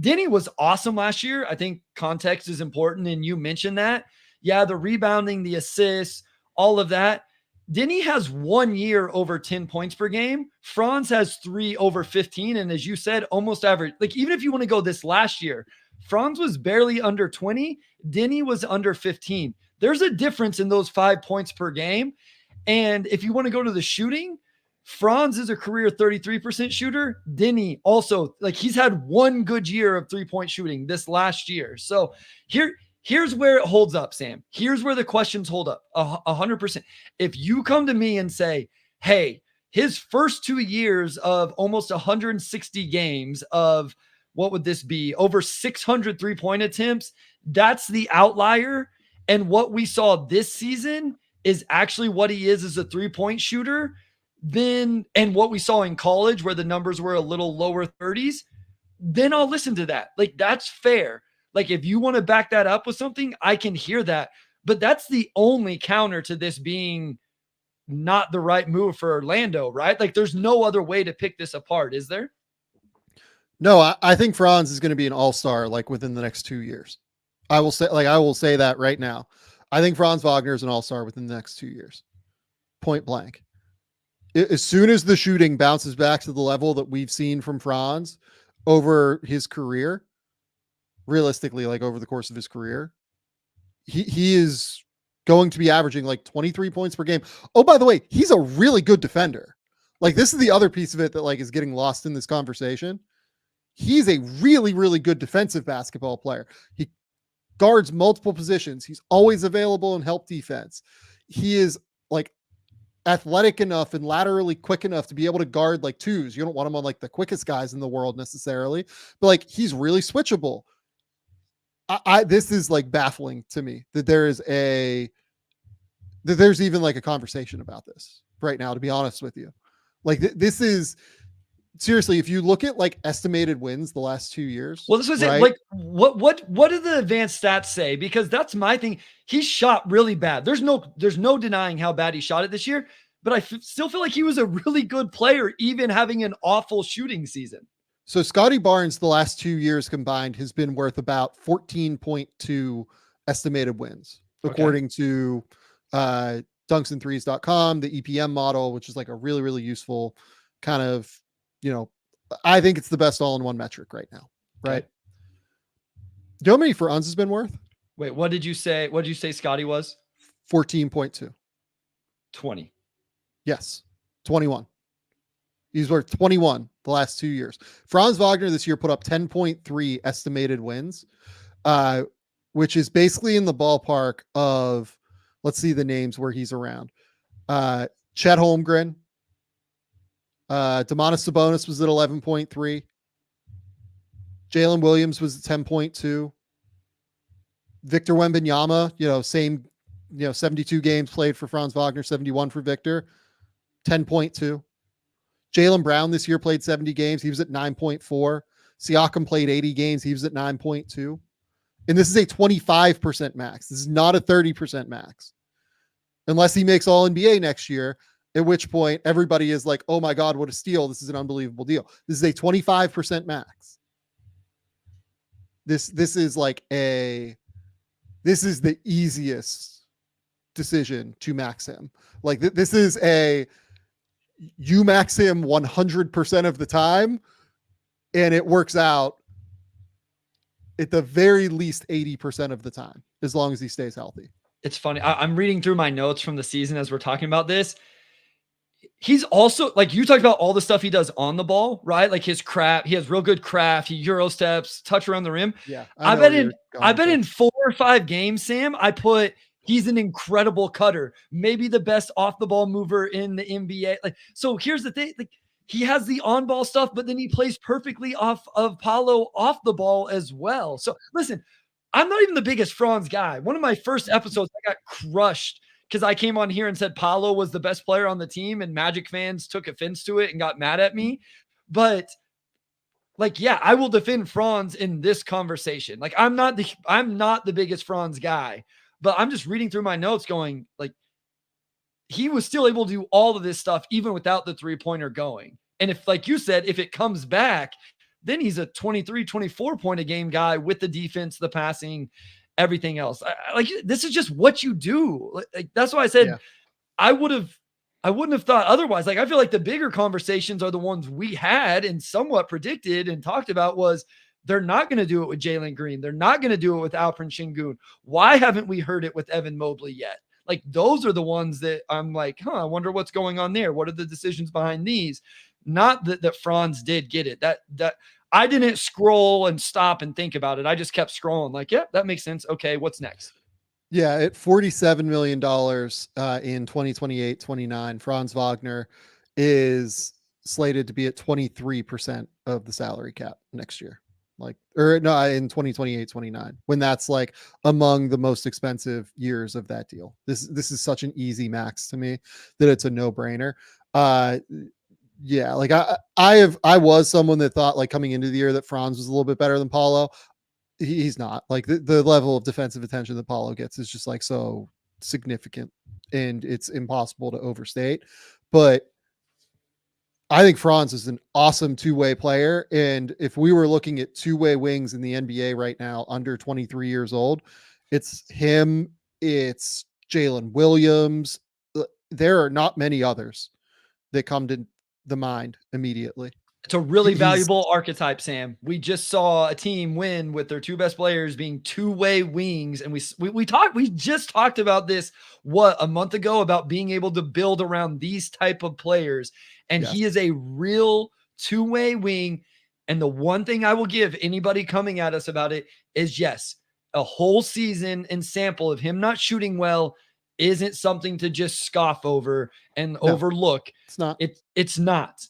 Denny was awesome last year. I think context is important. And you mentioned that. Yeah, the rebounding, the assists, all of that. Denny has 1 year over 10 points per game. Franz has 3 over 15. And as you said, almost average. Like, even if you want to go this last year, Franz was barely under 20. Denny was under 15. There's a difference in those 5 points per game. And if you want to go to the shooting, Franz is a career 33% shooter. Denny also, like, he's had 1 good year of 3-point shooting this last year. So here's where it holds up, Sam. Here's where the questions hold up 100%. If you come to me and say, hey, his first 2 years of almost 160 games of, what would this be? Over 600 3-point attempts. That's the outlier. And what we saw this season is actually what he is as a 3-point shooter. Then, and what we saw in college where the numbers were a little lower 30s, then I'll listen to that. Like, that's fair. Like, if you want to back that up with something, I can hear that. But that's the only counter to this being not the right move for Orlando, right? Like, there's no other way to pick this apart, is there?
No, I think Franz is going to be an all-star like within the next 2 years. I will say that right now. I think Franz Wagner is an all-star within the next 2 years. Point blank. As soon as the shooting bounces back to the level that we've seen from Franz over his career, realistically, like over the course of his career, he is going to be averaging like 23 points per game. Oh, by the way, he's a really good defender. Like, this is the other piece of it that like is getting lost in this conversation. He's a really, really good defensive basketball player. He guards multiple positions. He's always available in help defense. He is like athletic enough and laterally quick enough to be able to guard like twos. You don't want him on like the quickest guys in the world necessarily, but like, he's really switchable. This is like baffling to me that there's even like a conversation about this right now, to be honest with you. Like, this is seriously, if you look at like estimated wins the last 2 years.
Well, this was
right?
it. Like, what do the advanced stats say? Because that's my thing. He shot really bad. There's no denying how bad he shot it this year, but I still feel like he was a really good player, even having an awful shooting season.
So Scotty Barnes, the last 2 years combined, has been worth about 14.2 estimated wins, according to dunksandthrees.com, the EPM model, which is like a really, really useful kind of, I think it's the best all-in-one metric right now, right?
Okay.
Do you know how many Franz has been worth?
Wait, what did you say? What did you say Scotty was?
14.2.
20.
Yes, 21. He's worth 21 the last 2 years. Franz Wagner this year put up 10.3 estimated wins, which is basically in the ballpark of, let's see the names where he's around. Chet Holmgren. Domantas Sabonis was at 11.3. Jalen Williams was at 10.2. Victor Wembanyama, same, 72 games played for Franz Wagner, 71 for Victor, 10.2. Jaylen Brown this year played 70 games. He was at 9.4. Siakam played 80 games. He was at 9.2. And this is a 25% max. This is not a 30% max. Unless he makes all NBA next year, at which point everybody is like, oh my God, what a steal. This is an unbelievable deal. This is a 25% max. This is the easiest decision to max him. Like, this is you max him 100% of the time, and it works out at the very least 80% of the time, as long as he stays healthy.
It's funny. I'm reading through my notes from the season as we're talking about this. He's also, like, you talked about all the stuff he does on the ball, right? Like his craft, he has real good craft. He Euro steps, touch around the rim.
Yeah.
I bet in 4 or 5 games, Sam, I put, he's an incredible cutter, maybe the best off the ball mover in the NBA. Like, so here's the thing, like, he has the on ball stuff, but then he plays perfectly off of Paolo off the ball as well. So listen, I'm not even the biggest Franz guy. One of my first episodes, I got crushed because I came on here and said Paolo was the best player on the team, and Magic fans took offense to it and got mad at me. But like, yeah, I will defend Franz in this conversation. Like, I'm not the biggest Franz guy, but I'm just reading through my notes going, like, he was still able to do all of this stuff even without the 3-pointer going. And if, like you said, if it comes back, then he's a 23, 24 point a game guy with the defense, the passing, everything else. Like, this is just what you do. Like, that's why I said I wouldn't have thought otherwise. Like, I feel like the bigger conversations are the ones we had and somewhat predicted and talked about was they're not going to do it with Jalen Green. They're not going to do it with Alperen Şengün. Why haven't we heard it with Evan Mobley yet? Like, those are the ones that I'm like, I wonder what's going on there. What are the decisions behind these? Not that Franz did get it. That I didn't scroll and stop and think about it. I just kept scrolling like, yeah, that makes sense. Okay, what's next?
Yeah, at $47 million in 2028-29, Franz Wagner is slated to be at 23% of the salary cap next year. In 2028-29, when that's like among the most expensive years of that deal. This is such an easy max to me that it's a no-brainer. Yeah, like I was someone that thought, like, coming into the year that Franz was a little bit better than Paulo. He's not. Like, the level of defensive attention that Paulo gets is just like so significant, and it's impossible to overstate. But I think Franz is an awesome two-way player. And if we were looking at two-way wings in the NBA right now, under 23 years old, it's him, it's Jalen Williams. There are not many others that come to the mind immedially.
It's a really valuable archetype, Sam. We just saw a team win with their two best players being two-way wings. And we just talked about this, a month ago, about being able to build around these type of players. And he is a real two-way wing. And the one thing I will give anybody coming at us about it is, yes, a whole season and sample of him not shooting well isn't something to just scoff over and overlook.
It's not.
It's not.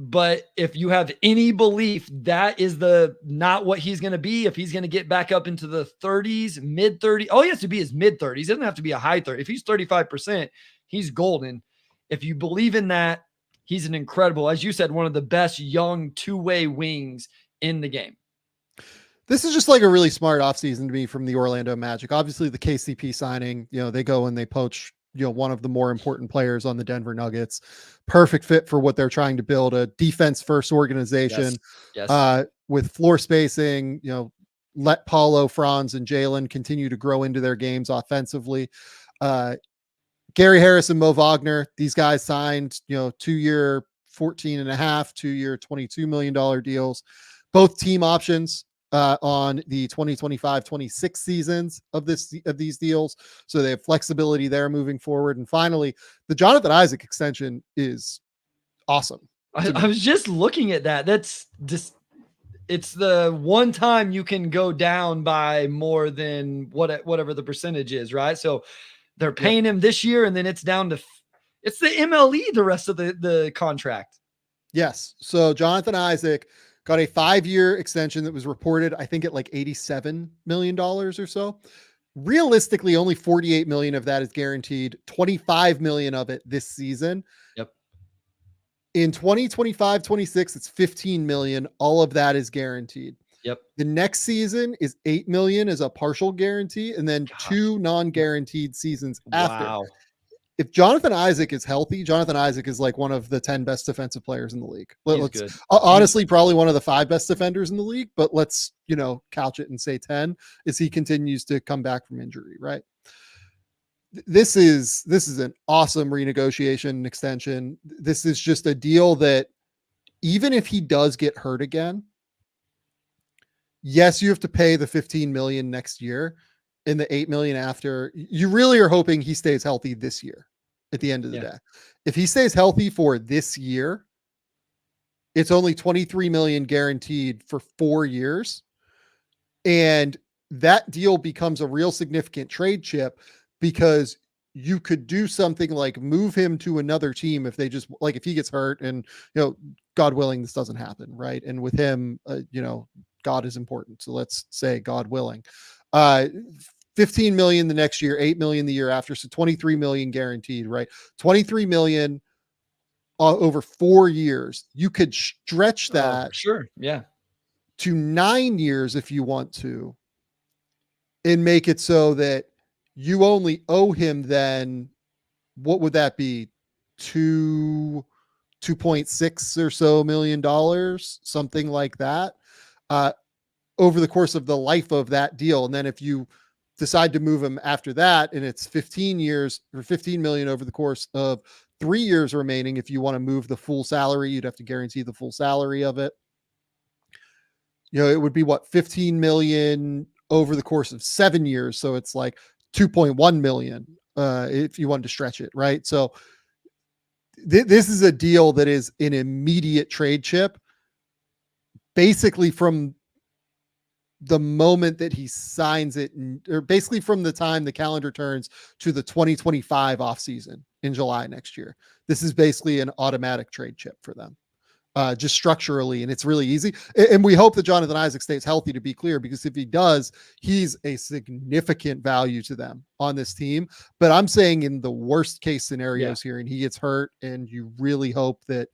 But if you have any belief that is not what he's going to be, if he's going to get back up into the 30s, mid 30s, all he has to be is mid 30s. He doesn't have to be a high 30. If he's 35%, he's golden. If you believe in that, he's an incredible, as you said, one of the best young two-way wings in the game.
This is just like a really smart offseason to me from the Orlando Magic. Obviously the KCP signing, they go and they poach, one of the more important players on the Denver Nuggets. Perfect fit for what they're trying to build, a defense first organization.
Yes.
With floor spacing, let Paulo, Franz, and Jalen continue to grow into their games offensively. Gary Harris and Mo Wagner, these guys signed, 2-year 14.5, 2-year $22 million deals, both team options on the 2025-26 seasons of these deals. So they have flexibility there moving forward. And finally, the Jonathan Isaac extension is awesome.
I was just looking at that. That's just, it's the one time you can go down by more than whatever the percentage is, right? So they're paying him this year, and then it's down to, it's the MLE the rest of the contract.
Yes. So Jonathan Isaac got a 5-year extension that was reported, I think, at like $87 million or so. Realistically, only $48 million of that is guaranteed. $25 million of it this season.
Yep.
In 2025-26, it's $15 million. All of that is guaranteed.
Yep.
The next season is $8 million as a partial guarantee, and then 2 non-guaranteed seasons after.
Wow.
If Jonathan Isaac is healthy, Jonathan Isaac is like one of the 10 best defensive players in the league.
He's good.
Honestly, probably one of the 5 best defenders in the league, but let's, couch it and say 10 as he continues to come back from injury, right? This is an awesome renegotiation and extension. This is just a deal that even if he does get hurt again, yes, you have to pay the $15 million next year and the $8 million after. You really are hoping he stays healthy this year at the end of the day. If he stays healthy for this year, it's only $23 million guaranteed for 4 years. And that deal becomes a real significant trade chip, because you could do something like move him to another team if they just, like, if he gets hurt and, God willing, this doesn't happen. Right. And with him, God is important. So let's say God willing, 15 million the next year, 8 million the year after. So 23 million guaranteed, right? 23 million over 4 years. You could stretch that
sure. Yeah.
to 9 years if you want to, and make it so that you only owe him then, what would that be? 2.6 or so million dollars, something like that, over the course of the life of that deal. And then if you decide to move him after that, and it's 15 years or 15 million over the course of 3 years remaining, if you want to move the full salary, you'd have to guarantee the full salary of it. It would be 15 million over the course of 7 years. So it's like 2.1 million if you wanted to stretch it, right? So this is a deal that is an immediate trade chip, basically from the moment that he signs it, or basically from the time the calendar turns to the 2025 offseason in July next year. This is basically an automatic trade chip for them, just structurally, and it's really easy. And we hope that Jonathan Isaac stays healthy, to be clear, because if he does, he's a significant value to them on this team. But I'm saying in the worst case scenarios here, and he gets hurt, and you really hope that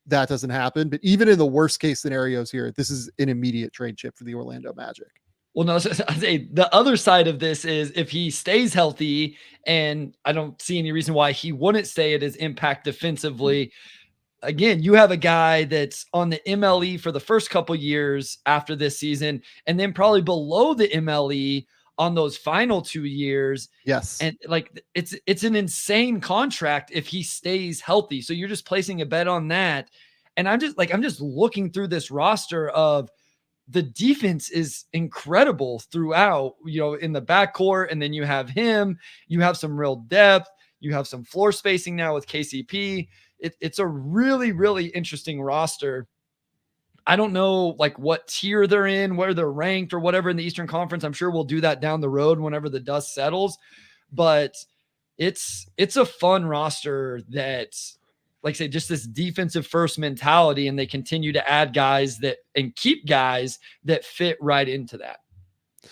doesn't happen. But even in the worst case scenarios here, this is an immediate trade chip for the Orlando Magic.
Well, no, so I say the other side of this is if he stays healthy, and I don't see any reason why he wouldn't stay at his impact defensively. Again, you have a guy that's on the MLE for the first couple years after this season, and then probably below the MLE on those final 2 years.
Yes.
And like, it's an insane contract if he stays healthy. So you're just placing a bet on that. And I'm just looking through this roster of the defense is incredible throughout, in the backcourt. And then you have him, you have some real depth, you have some floor spacing now with KCP. It's a really, really interesting roster. I don't know what tier they're in, where they're ranked or whatever in the Eastern Conference. I'm sure we'll do that down the road whenever the dust settles, but it's a fun roster that, like I say, just this defensive first mentality, and they continue to add guys and keep guys that fit right into that.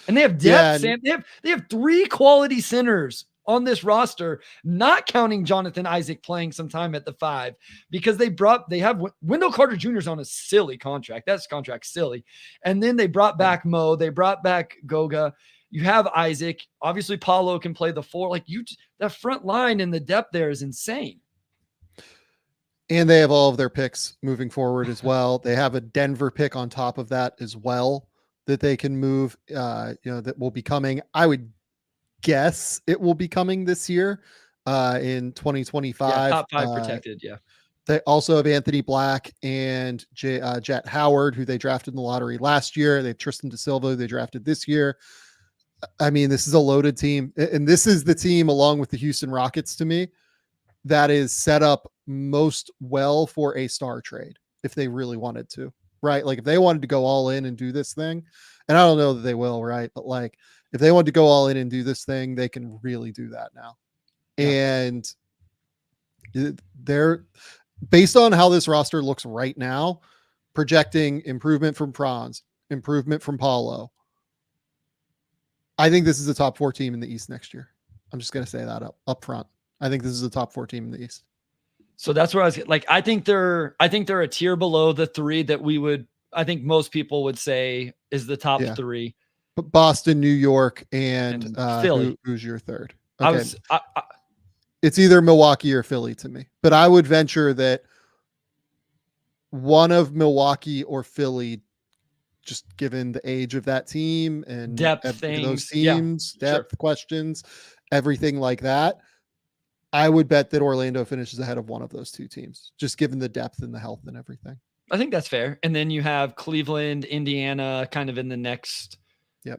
And they have depth, Sam. They have 3 quality centers on this roster, not counting Jonathan Isaac playing some time at the 5, because they have Wendell Carter Jr.'s on a silly contract. That's contract silly. And then they brought back Mo, they brought back Goga. You have Isaac. Obviously, Paulo can play the 4. That front line and the depth there is insane.
And they have all of their picks moving forward as well. They have a Denver pick on top of that as well that they can move, that will be coming. I would guess it will be coming this year in 2025.
Yeah, top 5 protected. Yeah.
They also have Anthony Black and Jet Howard, who they drafted in the lottery last year. They have Tristan Da Silva, who they drafted this year. I mean, this is a loaded team. And this is the team, along with the Houston Rockets, to me, that is set up most well for a star trade if they really wanted to, right? Like if they wanted to go all in and do this thing, and I don't know that they will, right? But if they want to go all in and do this thing, they can really do that now. Yeah. And they're, based on how this roster looks right now, projecting improvement from Franz, improvement from Paulo. I think this is the top 4 team in the East next year. I'm just going to say that up front. I think this is the top 4 team in the East. So
that's where I was I think they're a tier below the 3 that I think most people would say is the top 3.
Boston, New York, and
Philly.
Who's your third? Okay.
I
It's either Milwaukee or Philly to me, but I would venture that one of Milwaukee or Philly, just given the age of that team and
depth things,
those teams, depth questions, everything like that. I would bet that Orlando finishes ahead of one of those 2 teams, just given the depth and the health and everything.
I think that's fair. And then you have Cleveland, Indiana, kind of in the next,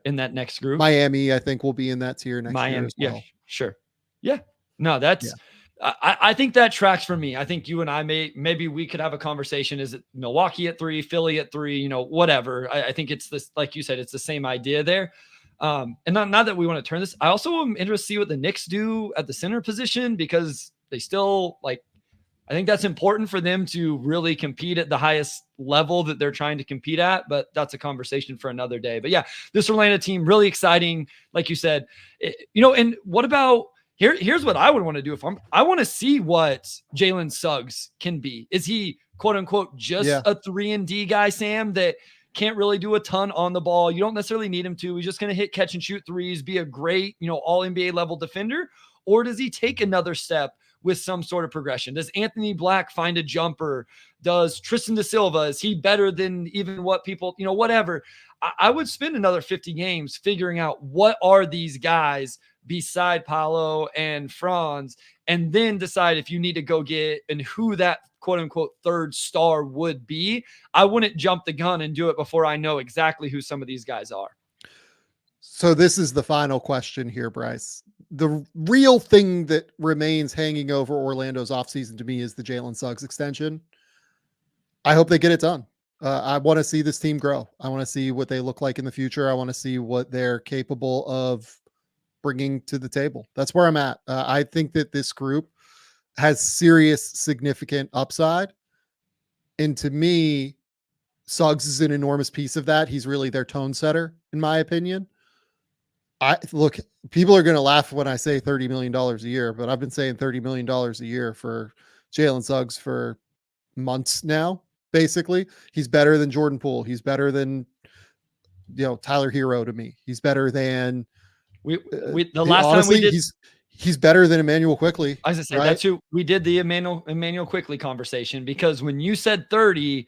in that next group.
Miami, I think, will be in that tier next year as well.
Yeah, sure. Yeah. No, that's, I think that tracks for me. I think you and I maybe we could have a conversation. Is it Milwaukee at 3, Philly at 3, whatever. I think it's this, like you said, it's the same idea there. And not that we want to turn this. I also am interested to see what the Knicks do at the center position, because they still I think that's important for them to really compete at the highest level that they're trying to compete at, but that's a conversation for another day. But yeah, this Orlando team, really exciting. Like you said, and what about, Here's what I would want to do I want to see what Jalen Suggs can be. Is he quote unquote just a 3-and-D guy, Sam, that can't really do a ton on the ball? You don't necessarily need him to. He's just going to hit, catch, and shoot threes, be a great, all NBA level defender. Or does he take another step with some sort of progression? Does Anthony Black find a jumper? Does Tristan da Silva, is he better than even what people, whatever? I would spend another 50 games figuring out what are these guys beside Paolo and Franz, and then decide if you need to go get and who that quote unquote third star would be. I wouldn't jump the gun and do it before I know exactly who some of these guys are.
So this is the final question here, Bryce. The real thing that remains hanging over Orlando's offseason to me is the Jalen Suggs extension. I hope they get it done. I want to see this team grow. I want to see what they look like in the future. I want to see what they're capable of bringing to the table. That's where I'm at. I think that this group has serious, significant upside. And to me, Suggs is an enormous piece of that. He's really their tone setter, in my opinion. Look, people are going to laugh when I say $30 million a year, but I've been saying $30 million a year for Jalen Suggs for months now. Basically, he's better than Jordan Poole. He's better than, Tyler Hero to me. He's better than he's better than Emmanuel Quickly.
I was gonna say, right? That's who we did the Emmanuel Quickly conversation, because when you said 30,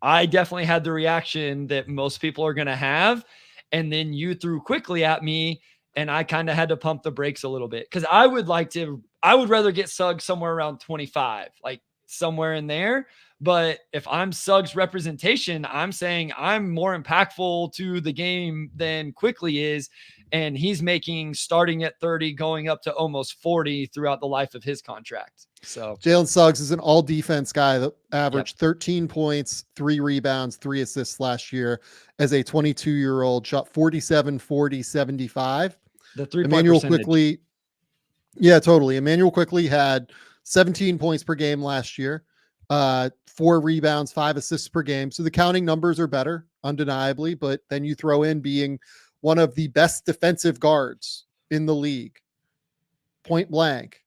I definitely had the reaction that most people are going to have. And then you threw Quickly at me, and I kind of had to pump the brakes a little bit, because I would rather get Suggs somewhere around 25, like somewhere in there. But if I'm Suggs representation, I'm saying I'm more impactful to the game than Quickly is. And he's making, starting at 30, going up to almost 40 throughout the life of his contract. So
Jalen Suggs is an all defense guy that averaged 13 points, 3 rebounds, 3 assists last year as a 22-year-old, shot 47, 40, 75.
The 3-point
Emmanuel
percentage.
Quickly. Yeah, totally. Emmanuel Quickly had 17 points per game last year, 4 rebounds, 5 assists per game. So the counting numbers are better, undeniably, but then you throw in being one of the best defensive guards in the league, point blank.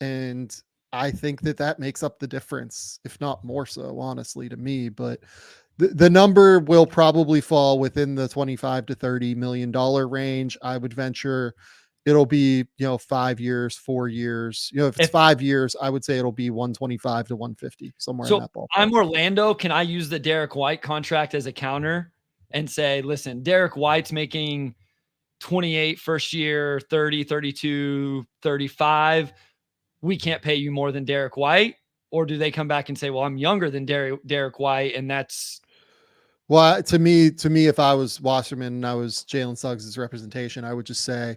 And I think that makes up the difference, if not more so, honestly, to me. But the number will probably fall within the $25 to $30 million range. I would venture it'll be, 5 years, 4 years. If it's 5 years, I would say it'll be 125 to 150, somewhere in that ballpark.
I'm Orlando. Can I use the Derek White contract as a counter and say, listen, Derek White's making 28 first year, 30, 32, 35. We can't pay you more than Derek White? Or do they come back and say, well, I'm younger than Derek White, and that's...
Well, to me, if I was Wasserman and I was Jalen Suggs' representation, I would just say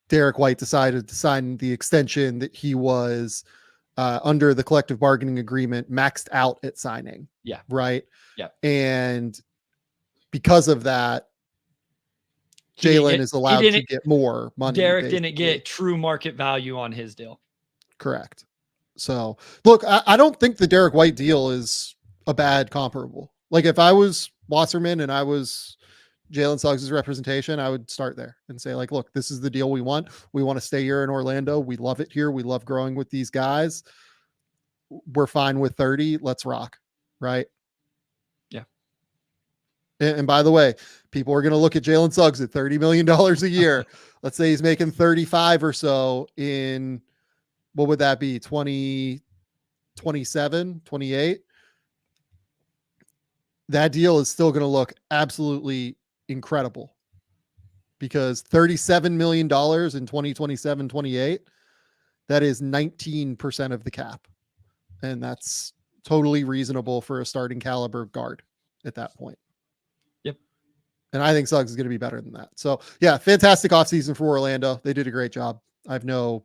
Derek White decided to sign the extension that he was under the collective bargaining agreement maxed out at signing.
Yeah.
Right.
Yeah.
And because of that, Jalen is allowed to get more money.
Derek didn't get true market value on his deal.
Correct. So look, I don't think the Derek White deal is a bad comparable. Like if I was Wasserman and I was Jalen Suggs' representation, I would start there and say, like, look, this is the deal we want. We want to stay here in Orlando. We love it here. We love growing with these guys. We're fine with 30. Let's rock. Right.
Yeah.
And by the way, people are going to look at Jalen Suggs at $30 million a year. Let's say he's making 35 or so in, what would that be? 27, 28. That deal is still going to look absolutely incredible, because $37 million in 2027, 28, that is 19% of the cap. And that's totally reasonable for a starting caliber guard at that point.
Yep.
And I think Suggs is going to be better than that. So yeah, fantastic offseason for Orlando. They did a great job. I have no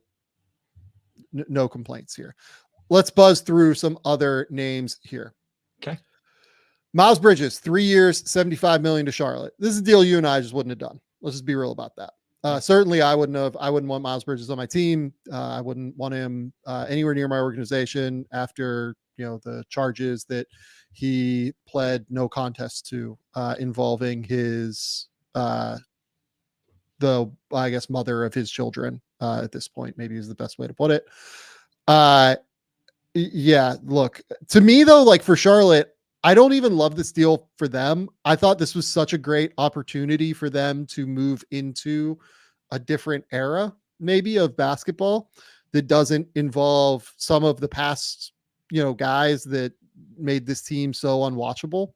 complaints here. Let's buzz through some other names here.
Okay.
Miles Bridges, 3 years, $75 million to Charlotte. This is a deal you and I just wouldn't have done. Let's just be real about that. Certainly I wouldn't want Miles Bridges on my team. I wouldn't want him anywhere near my organization after, the charges that he pled no contest to involving his, the I guess, mother of his children at this point, maybe is the best way to put it. Yeah, look, to me though, like for Charlotte, I don't even love this deal for them. I thought this was such a great opportunity for them to move into a different era, maybe, of basketball that doesn't involve some of the past, guys that made this team so unwatchable.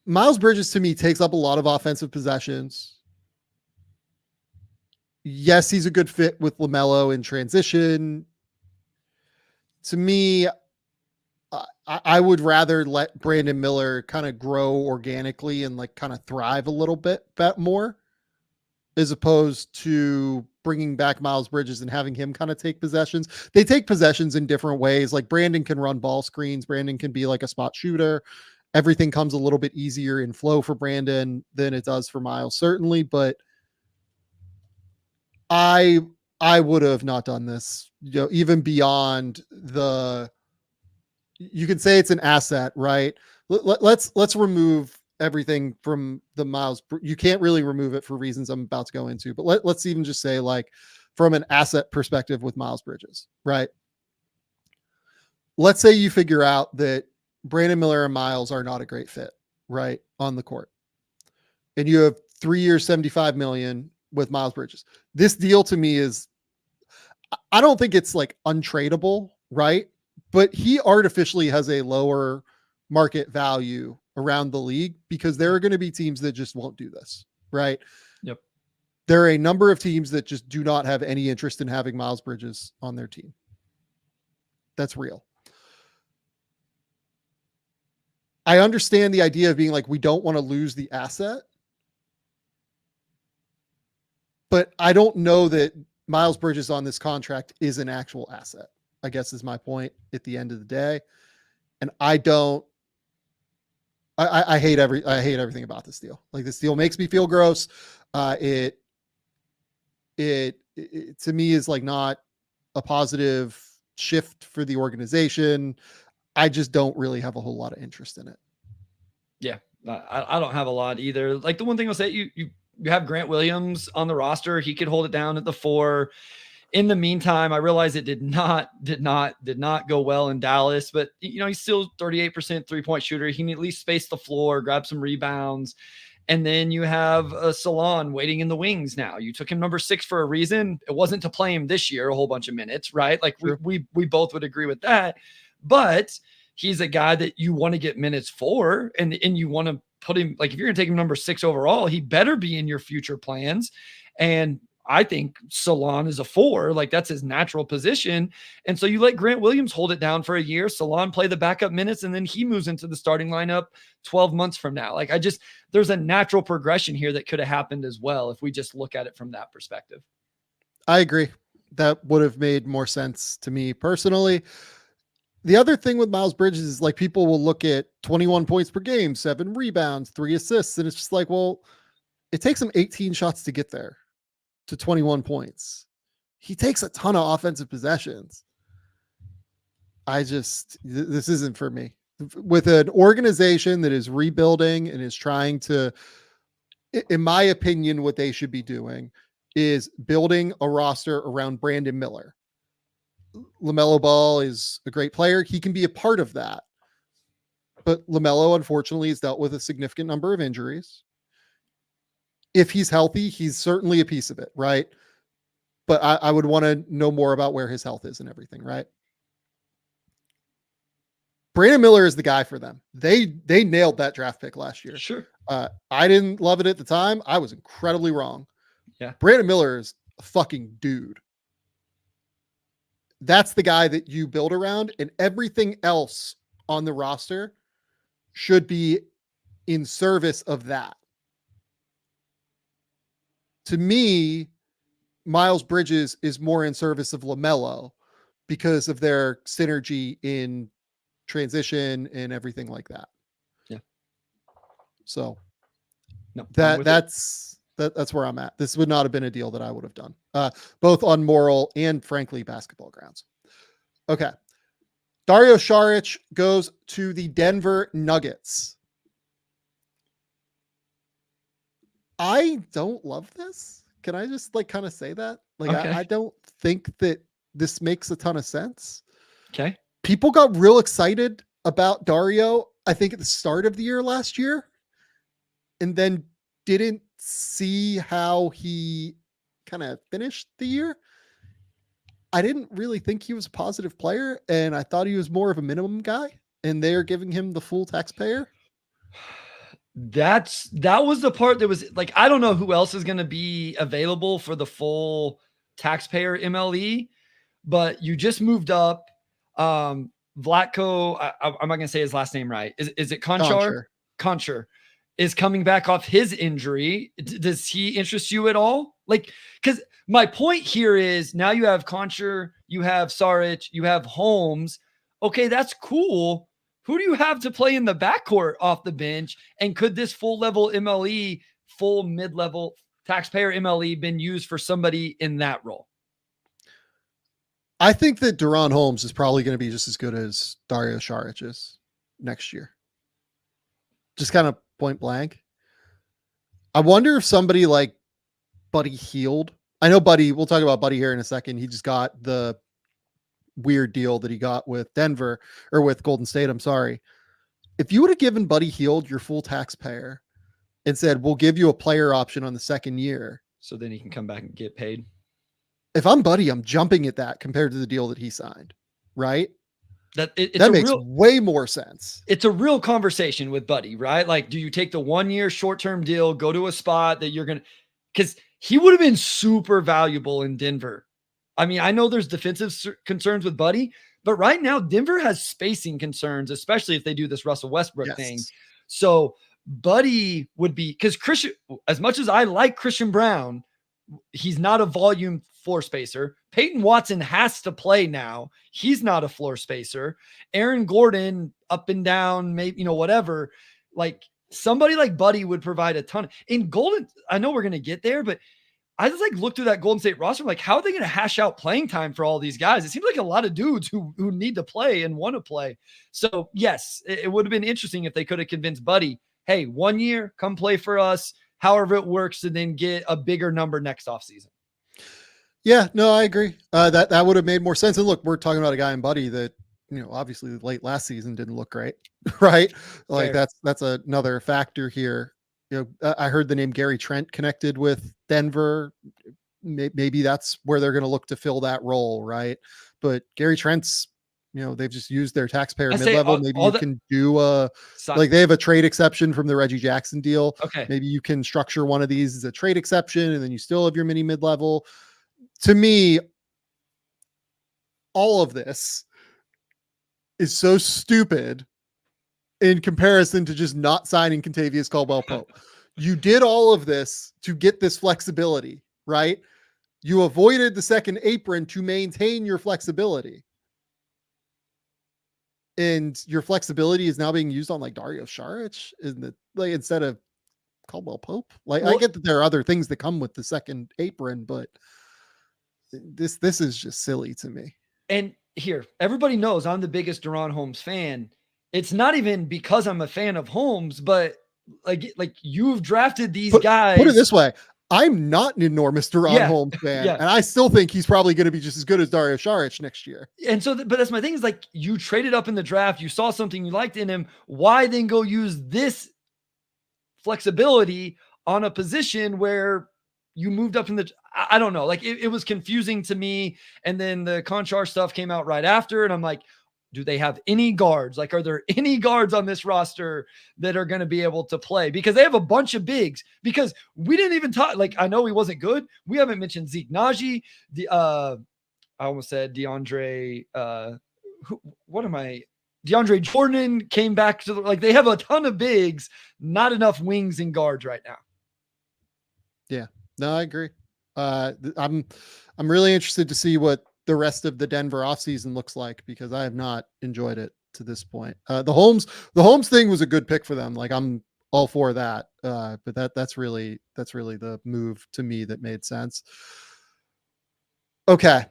Miles Bridges to me takes up a lot of offensive possessions. Yes, he's a good fit with LaMelo in transition. To me, I would rather let Brandon Miller kind of grow organically and like kind of thrive a little bit more, as opposed to bringing back Miles Bridges and having him kind of take possessions. They take possessions in different ways. Like Brandon can run ball screens. Brandon can be like a spot shooter. Everything comes a little bit easier in flow for Brandon than it does for Miles, certainly. But I would have not done this, even beyond you can say it's an asset, right? Let's remove everything from the Miles. You can't really remove it for reasons I'm about to go into, but let's even just say, like, from an asset perspective with Miles Bridges, right? Let's say you figure out that Brandon Miller and Miles are not a great fit, right, on the court, and you have 3 years, $75 million with Miles Bridges. This deal to me is, I don't think it's like untradeable, right? But he artificially has a lower market value around the league because there are going to be teams that just won't do this, right?
Yep.
There are a number of teams that just do not have any interest in having Miles Bridges on their team. That's real. I understand the idea of being like, we don't want to lose the asset, but I don't know that Miles Bridges on this contract is an actual asset, I guess, is my point at the end of the day. And I hate everything about this deal. Like, this deal makes me feel gross. It to me is like not a positive shift for the organization. I just don't really have a whole lot of interest in it.
Yeah, I don't have a lot either. Like, the one thing I'll say, you have Grant Williams on the roster. He could hold it down at the 4. In the meantime, I realize it did not go well in Dallas, but he's still 38% 3-point shooter. He can at least space the floor, grab some rebounds. And then you have Salon waiting in the wings now. You took him number 6 for a reason. It wasn't to play him this year a whole bunch of minutes, right? Like, sure. we both would agree with that. But he's a guy that you want to get minutes for, and you want to put him, like, if you're going to take him number 6 overall, he better be in your future plans. And I think Salon is a 4, like that's his natural position. And so you let Grant Williams hold it down for a year, Salon play the backup minutes, and then he moves into the starting lineup 12 months from now. Like, there's a natural progression here that could have happened as well if we just look at it from that perspective.
I agree. That would have made more sense to me personally. The other thing with Miles Bridges is, like, people will look at 21 points per game, 7 rebounds, 3 assists. And it's just like, well, it takes him 18 shots to get there to 21 points. He takes a ton of offensive possessions. This isn't for me. With an organization that is rebuilding and is trying to, in my opinion, what they should be doing is building a roster around Brandon Miller. LaMelo Ball is a great player. He can be a part of that. But LaMelo, unfortunately, has dealt with a significant number of injuries. If he's healthy, he's certainly a piece of it, right? But I would want to know more about where his health is and everything, right? Brandon Miller is the guy for them. They nailed that draft pick last year.
Sure.
I didn't love it at the time. I was incredibly wrong.
Yeah.
Brandon Miller is a fucking dude. That's the guy that you build around, and everything else on the roster should be in service of that. To me, Miles Bridges is more in service of LaMelo because of their synergy in transition and everything like that.
Yeah.
So
no,
that's where I'm at. This would not have been a deal that I would have done, both on moral and, frankly, basketball grounds. Okay. Dario Saric goes to the Denver Nuggets. I don't love this. Can I just like kind of say that? Like,
Okay.
I don't think that this makes a ton of sense.
Okay.
People got real excited about Dario, I think at the start of the year last year, and then didn't see how he kind of finished the year. I didn't really think he was a positive player, and I thought he was more of a minimum guy, and they're giving him the full taxpayer.
That was the part that was like, I don't know who else is going to be available for the full taxpayer MLE, but you just moved up. Vlatko, I'm not going to say his last name right. Is it Konchar? Konchar is coming back off his injury. Does he interest you at all? Like, because my point here is now you have Konchar, you have Saric, you have Holmes. Okay, that's cool. Who do you have to play in the backcourt off the bench? And could this full level MLE, full mid-level taxpayer MLE been used for somebody in that role?
I think that Deron Holmes is probably going to be just as good as Dario Saric is next year. Just kind of point blank. I wonder if somebody like Buddy Hield, I know Buddy, we'll talk about Buddy here in a second. He just got the weird deal that he got with Denver or with Golden State. I'm sorry. If you would have given Buddy Hield your full taxpayer and said, we'll give you a player option on the second year.
So then he can come back and get paid.
If I'm Buddy, I'm jumping at that compared to the deal that he signed. Right.
That
makes way more sense.
It's a real conversation with Buddy, right? Like, do you take the 1 year short-term deal, go to a spot that you're going to, because he would have been super valuable in Denver. I mean, I know there's defensive concerns with Buddy, but right now Denver has spacing concerns, especially if they do this Russell Westbrook thing. So Buddy would be, because Christian, as much as I like Christian Brown, he's not a volume floor spacer. Peyton Watson has to play now. He's not a floor spacer. Aaron Gordon up and down, maybe, whatever. Like somebody like Buddy would provide a ton. In Golden, I know we're going to get there, but I just like looked through that Golden State roster. I'm like, how are they going to hash out playing time for all these guys? It seems like a lot of dudes who need to play and want to play. So yes, it would have been interesting if they could have convinced Buddy, hey, 1 year, come play for us, however it works, and then get a bigger number next offseason.
Yeah, no, I agree. That would have made more sense. And look, we're talking about a guy in Buddy that, obviously late last season didn't look great, right? Like
Fair.
that's another factor here. I heard the name Gary Trent connected with Denver. Maybe that's where they're going to look to fill that role, right? But Gary Trent's, they've just used their taxpayer mid-level. Maybe you can do like they have a trade exception from the Reggie Jackson deal.
Okay.
Maybe you can structure one of these as a trade exception, and then you still have your mini mid-level. To me, all of this is so stupid in comparison to just not signing Kentavious Caldwell-Pope. You did all of this to get this flexibility, right? You avoided the second apron to maintain your flexibility. And your flexibility is now being used on like Dario Saric instead of Caldwell-Pope. I get that there are other things that come with the second apron, but this is just silly to me.
And here, everybody knows I'm the biggest Deron Holmes fan. It's not even because I'm a fan of Holmes, but like you've drafted these guys.
Put it this way. I'm not an enormous Deron Holmes fan, and I still think he's probably going to be just as good as Dario Saric next year.
And so, but that's my thing is like you traded up in the draft, you saw something you liked in him. Why then go use this flexibility on a position where you moved up in the, I don't know, like it was confusing to me. And then the Konchar stuff came out right after. And I'm like, do they have any guards? Like, are there any guards on this roster that are going to be able to play? Because they have a bunch of bigs. Because we didn't even talk. Like, I know he wasn't good. We haven't mentioned Zeke Naji. I almost said DeAndre. DeAndre Jordan came back to they have a ton of bigs, not enough wings and guards right now.
Yeah, no, I agree. I'm really interested to see what the rest of the Denver offseason looks like, because I have not enjoyed it to this point. The Holmes thing was a good pick for them. Like, I'm all for that. But that's really the move to me that made sense. Okay.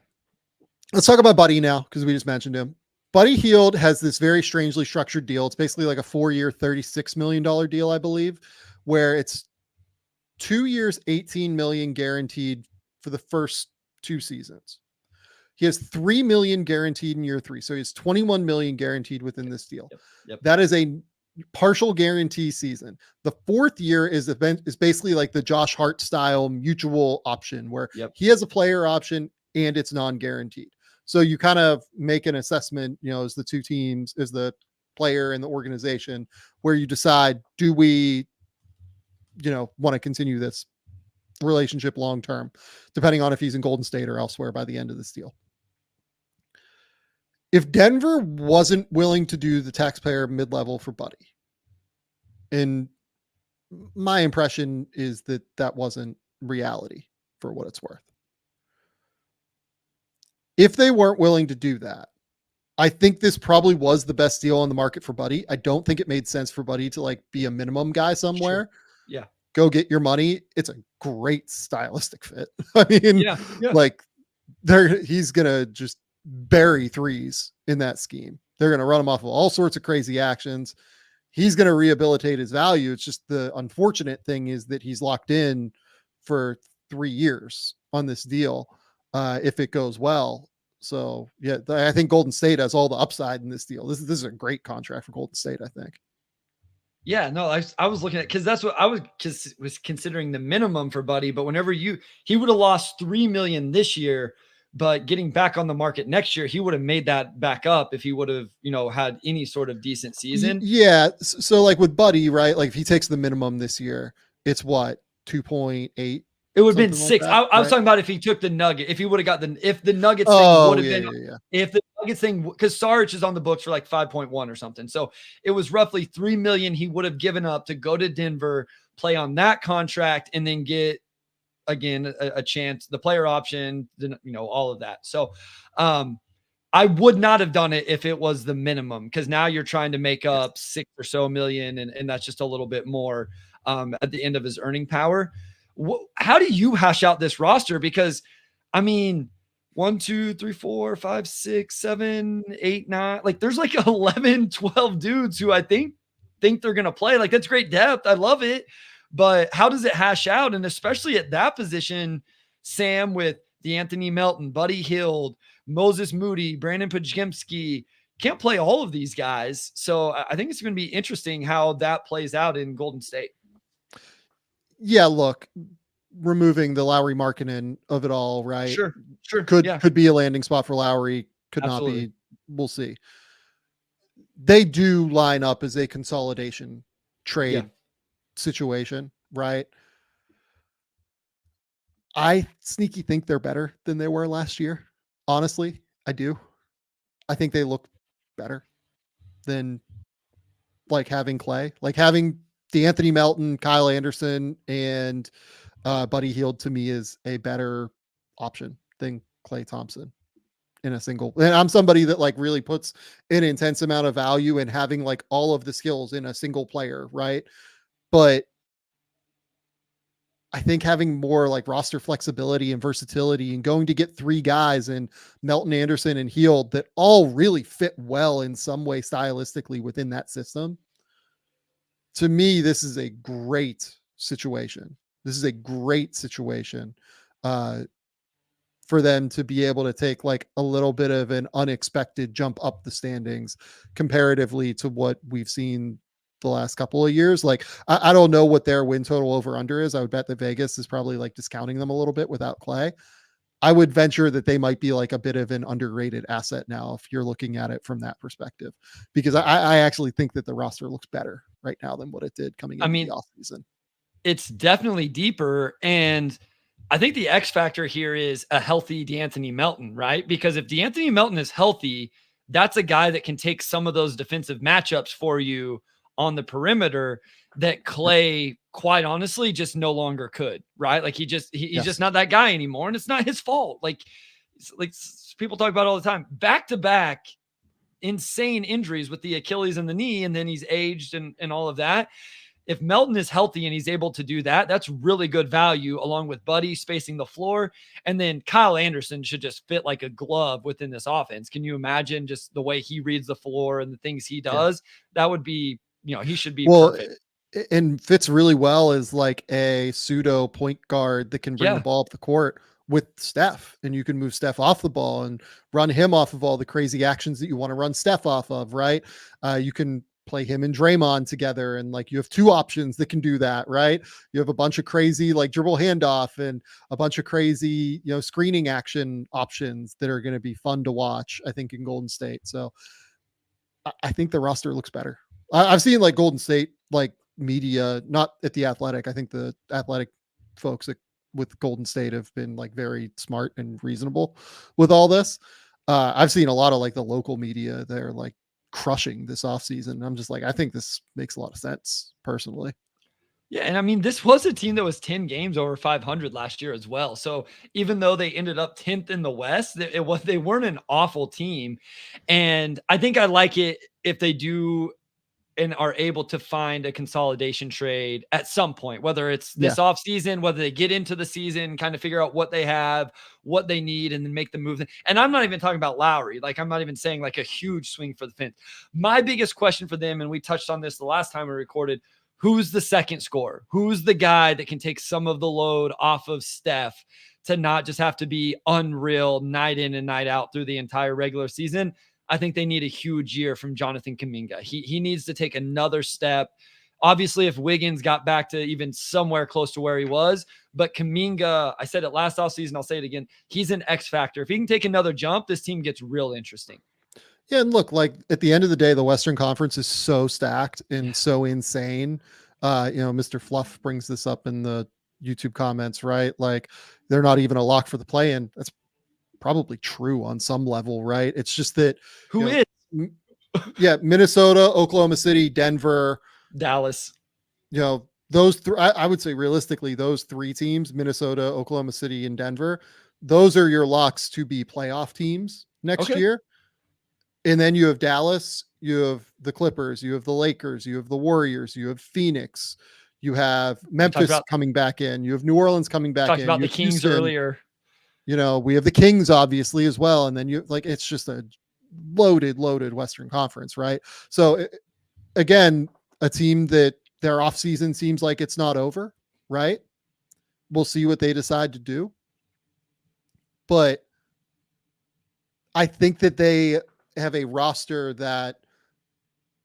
Let's talk about Buddy now, because we just mentioned him. Buddy Hield has this very strangely structured deal. It's basically like a 4-year, $36 million deal, I believe, where it's 2 years, 18 million guaranteed for the first 2 seasons. He has 3 million guaranteed in year 3. So he has 21 million guaranteed within this deal.
Yep.
That is a partial guarantee season. The 4th year is basically like the Josh Hart style mutual option where he has a player option and it's non-guaranteed. So you kind of make an assessment, as the 2 teams, as the player and the organization, where you decide, do we, want to continue this relationship long term, depending on if he's in Golden State or elsewhere by the end of this deal. If Denver wasn't willing to do the taxpayer mid-level for Buddy, and my impression is that wasn't reality for what it's worth. If they weren't willing to do that, I think this probably was the best deal on the market for Buddy. I don't think it made sense for Buddy to be a minimum guy somewhere.
Sure. Yeah.
Go get your money. It's a great stylistic fit. I mean, he's going to just bury threes in that scheme. They're going to run him off of all sorts of crazy actions. He's going to rehabilitate his value. It's just the unfortunate thing is that he's locked in for 3 years on this deal if it goes well. So, yeah, I think Golden State has all the upside in this deal. This is a great contract for Golden State, I think.
Yeah, no, I was looking at, because that's what I was considering the minimum for Buddy. But whenever he would have lost 3 million this year, but getting back on the market next year, he would have made that back up if he would have, had any sort of decent season.
Yeah. So like with Buddy, right? Like if he takes the minimum this year, it's what, 2.8?
It would have been 6. I was talking about if he took the Nugget, if he would have got if the Nuggets thing would have been, if the Nuggets thing, because Saric is on the books for like 5.1 or something. So it was roughly 3 million he would have given up to go to Denver, play on that contract, and then get, again, a chance, the player option, all of that. So I would not have done it if it was the minimum, because now you're trying to make up 6 or so million, and that's just a little bit more at the end of his earning power. How do you hash out this roster? Because, I mean, 1, 2, 3, 4, 5, 6, 7, 8, 9, like there's like 11, 12 dudes who I think they're going to play. Like that's great depth. I love it. But how does it hash out? And especially at that position, Sam, with DeAnthony Melton, Buddy Hield, Moses Moody, Brandon Podziemski, can't play all of these guys. So I think it's going to be interesting how that plays out in Golden State.
Yeah, look, removing the Lowry Markkanen of it all, right?
Sure.
Could be a landing spot for Lowry, could Absolutely. Not be. We'll see. They do line up as a consolidation trade situation, right? I sneaky think they're better than they were last year. Honestly, I do. I think they look better than having Clay, having DeAnthony Melton, Kyle Anderson, and Buddy Hield to me is a better option than Klay Thompson in a single. And I'm somebody that really puts an intense amount of value in having all of the skills in a single player, right? But I think having more roster flexibility and versatility and going to get 3 guys in Melton, Anderson, and Hield that all really fit well in some way stylistically within that system. To me, this is a great situation. This is a great situation for them to be able to take a little bit of an unexpected jump up the standings comparatively to what we've seen the last couple of years. I don't know what their win total over under is. I would bet that Vegas is probably discounting them a little bit without Clay. I would venture that they might be a bit of an underrated asset now if you're looking at it from that perspective, because I actually think that the roster looks better right now than what it did coming into the offseason.
It's definitely deeper. And I think the X factor here is a healthy DeAnthony Melton, right? Because if DeAnthony Melton is healthy, that's a guy that can take some of those defensive matchups for you on the perimeter that Clay, quite honestly, just no longer could, right? He's just not that guy anymore. And it's not his fault. People talk about it all the time, back-to-back insane injuries with the Achilles and the knee. And then he's aged and all of that. If Melton is healthy and he's able to do that, that's really good value, along with Buddy spacing the floor. And then Kyle Anderson should just fit like a glove within this offense. Can you imagine just the way he reads the floor and the things he does? That would be, he should be perfect.
and fits really well as like a pseudo point guard that can bring the ball up the court with Steph, and you can move Steph off the ball and run him off of all the crazy actions that you want to run Steph off of, right? You can play him and Draymond together, and like you have two options that can do that, right? You have a bunch of crazy like dribble handoff and a bunch of crazy, screening action options that are going to be fun to watch, I think, in Golden State. So I think the roster looks better. I've seen like Golden State, like media, not at the Athletic. I think the Athletic folks with Golden State have been like very smart and reasonable with all this. I've seen a lot of like the local media. They're like crushing this offseason. I'm just like, I think this makes a lot of sense personally.
Yeah. And I mean, this was a team that was 10 games over 500 last year as well. So even though they ended up 10th in the West, they weren't an awful team. And I think I like it if they do and are able to find a consolidation trade at some point, whether it's this off season, whether they get into the season, kind of figure out what they have, what they need, and then make the move. And I'm not even talking about Lowry. Like, I'm not even saying like a huge swing for the fence. My biggest question for them, and we touched on this the last time we recorded, who's the second scorer? Who's the guy that can take some of the load off of Steph to not just have to be unreal night in and night out through the entire regular season? I think they need a huge year from Jonathan Kuminga. He needs to take another step. Obviously, if Wiggins got back to even somewhere close to where he was, but Kuminga, I said it last offseason, I'll say it again, he's an X factor. If he can take another jump, this team gets real interesting.
Yeah, and look, like at the end of the day, the Western Conference is so stacked and so insane. Mr. Fluff brings this up in the YouTube comments, right? Like they're not even a lock for the play-in. That's probably true on some level, right? It's just that Minnesota, Oklahoma City, Denver,
Dallas,
those three, I would say realistically, those three teams, Minnesota, Oklahoma City, and Denver, those are your locks to be playoff teams next year. And then you have Dallas, you have the Clippers, you have the Lakers, you have the Warriors, you have Phoenix, you have Memphis coming back in, you have New Orleans coming back in.
Talked about the Kings Houston earlier.
We have the Kings obviously as well. And then it's just a loaded Western Conference, right? So again, a team that their offseason seems like it's not over, right? We'll see what they decide to do. But I think that they have a roster that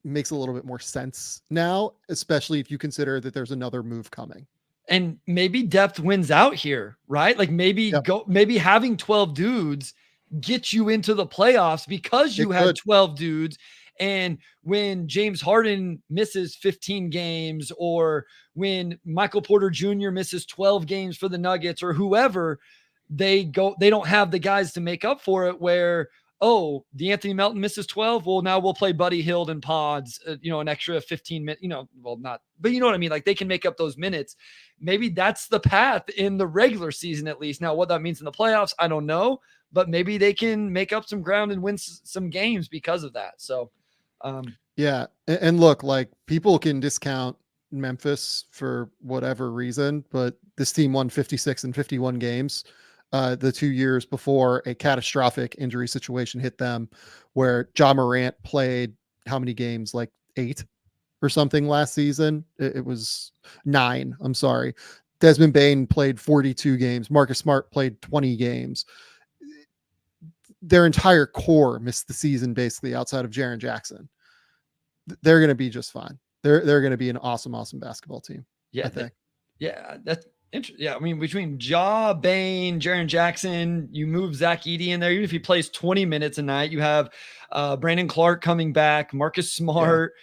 makes a little bit more sense now, especially if you consider that there's another move coming.
And maybe depth wins out here, right? Like maybe having 12 dudes gets you into the playoffs because you had 12 dudes. And when James Harden misses 15 games, or when Michael Porter Jr. misses 12 games for the Nuggets, or whoever, they don't have the guys to make up for it, where, the Anthony Melton misses 12. Well, now we'll play Buddy Hield and Pods, an extra 15 minutes, but you know what I mean? Like they can make up those minutes. Maybe that's the path in the regular season, at least. Now, what that means in the playoffs, I don't know, but maybe they can make up some ground and win some games because of that. So,
And look, like people can discount Memphis for whatever reason, but this team won 56 and 51 games. The 2 years before a catastrophic injury situation hit them, where Ja Morant played how many games, like 8 or something last season. It was 9. I'm sorry. Desmond Bane played 42 games. Marcus Smart played 20 games. Their entire core missed the season basically outside of Jaren Jackson. They're going to be just fine. They're going to be an awesome basketball team.
Yeah.
I think.
That's interesting. Yeah. I mean, between Ja, Bane, Jaren Jackson, you move Zach Edey in there. Even if he plays 20 minutes a night, you have Brandon Clark coming back, Marcus Smart,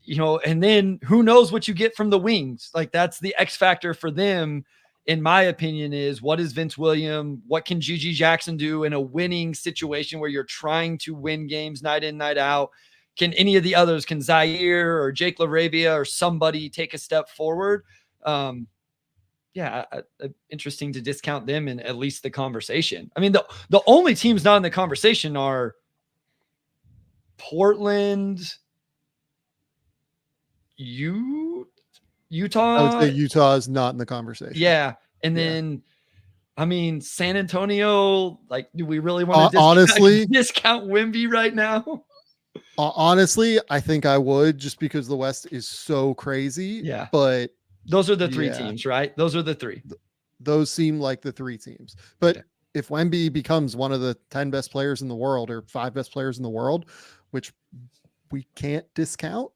and then who knows what you get from the wings. Like that's the X factor for them, in my opinion, is what is Vince Williams? What can Gigi Jackson do in a winning situation where you're trying to win games night in, night out? Can any of the others, can Zaire or Jake LaRavia or somebody take a step forward? Interesting to discount them in at least the conversation. I mean, the only teams not in the conversation are Portland, Utah.
I would say Utah is not in the conversation.
Yeah. And then, I mean, San Antonio, like, do we really want to
honestly
discount Wemby right now?
Honestly, I think I would, just because the West is so crazy.
Yeah.
But
those are the three teams, right? Those are the three.
Those seem like the three teams. But if Wemby becomes one of the 10 best players in the world or 5 best players in the world, which we can't discount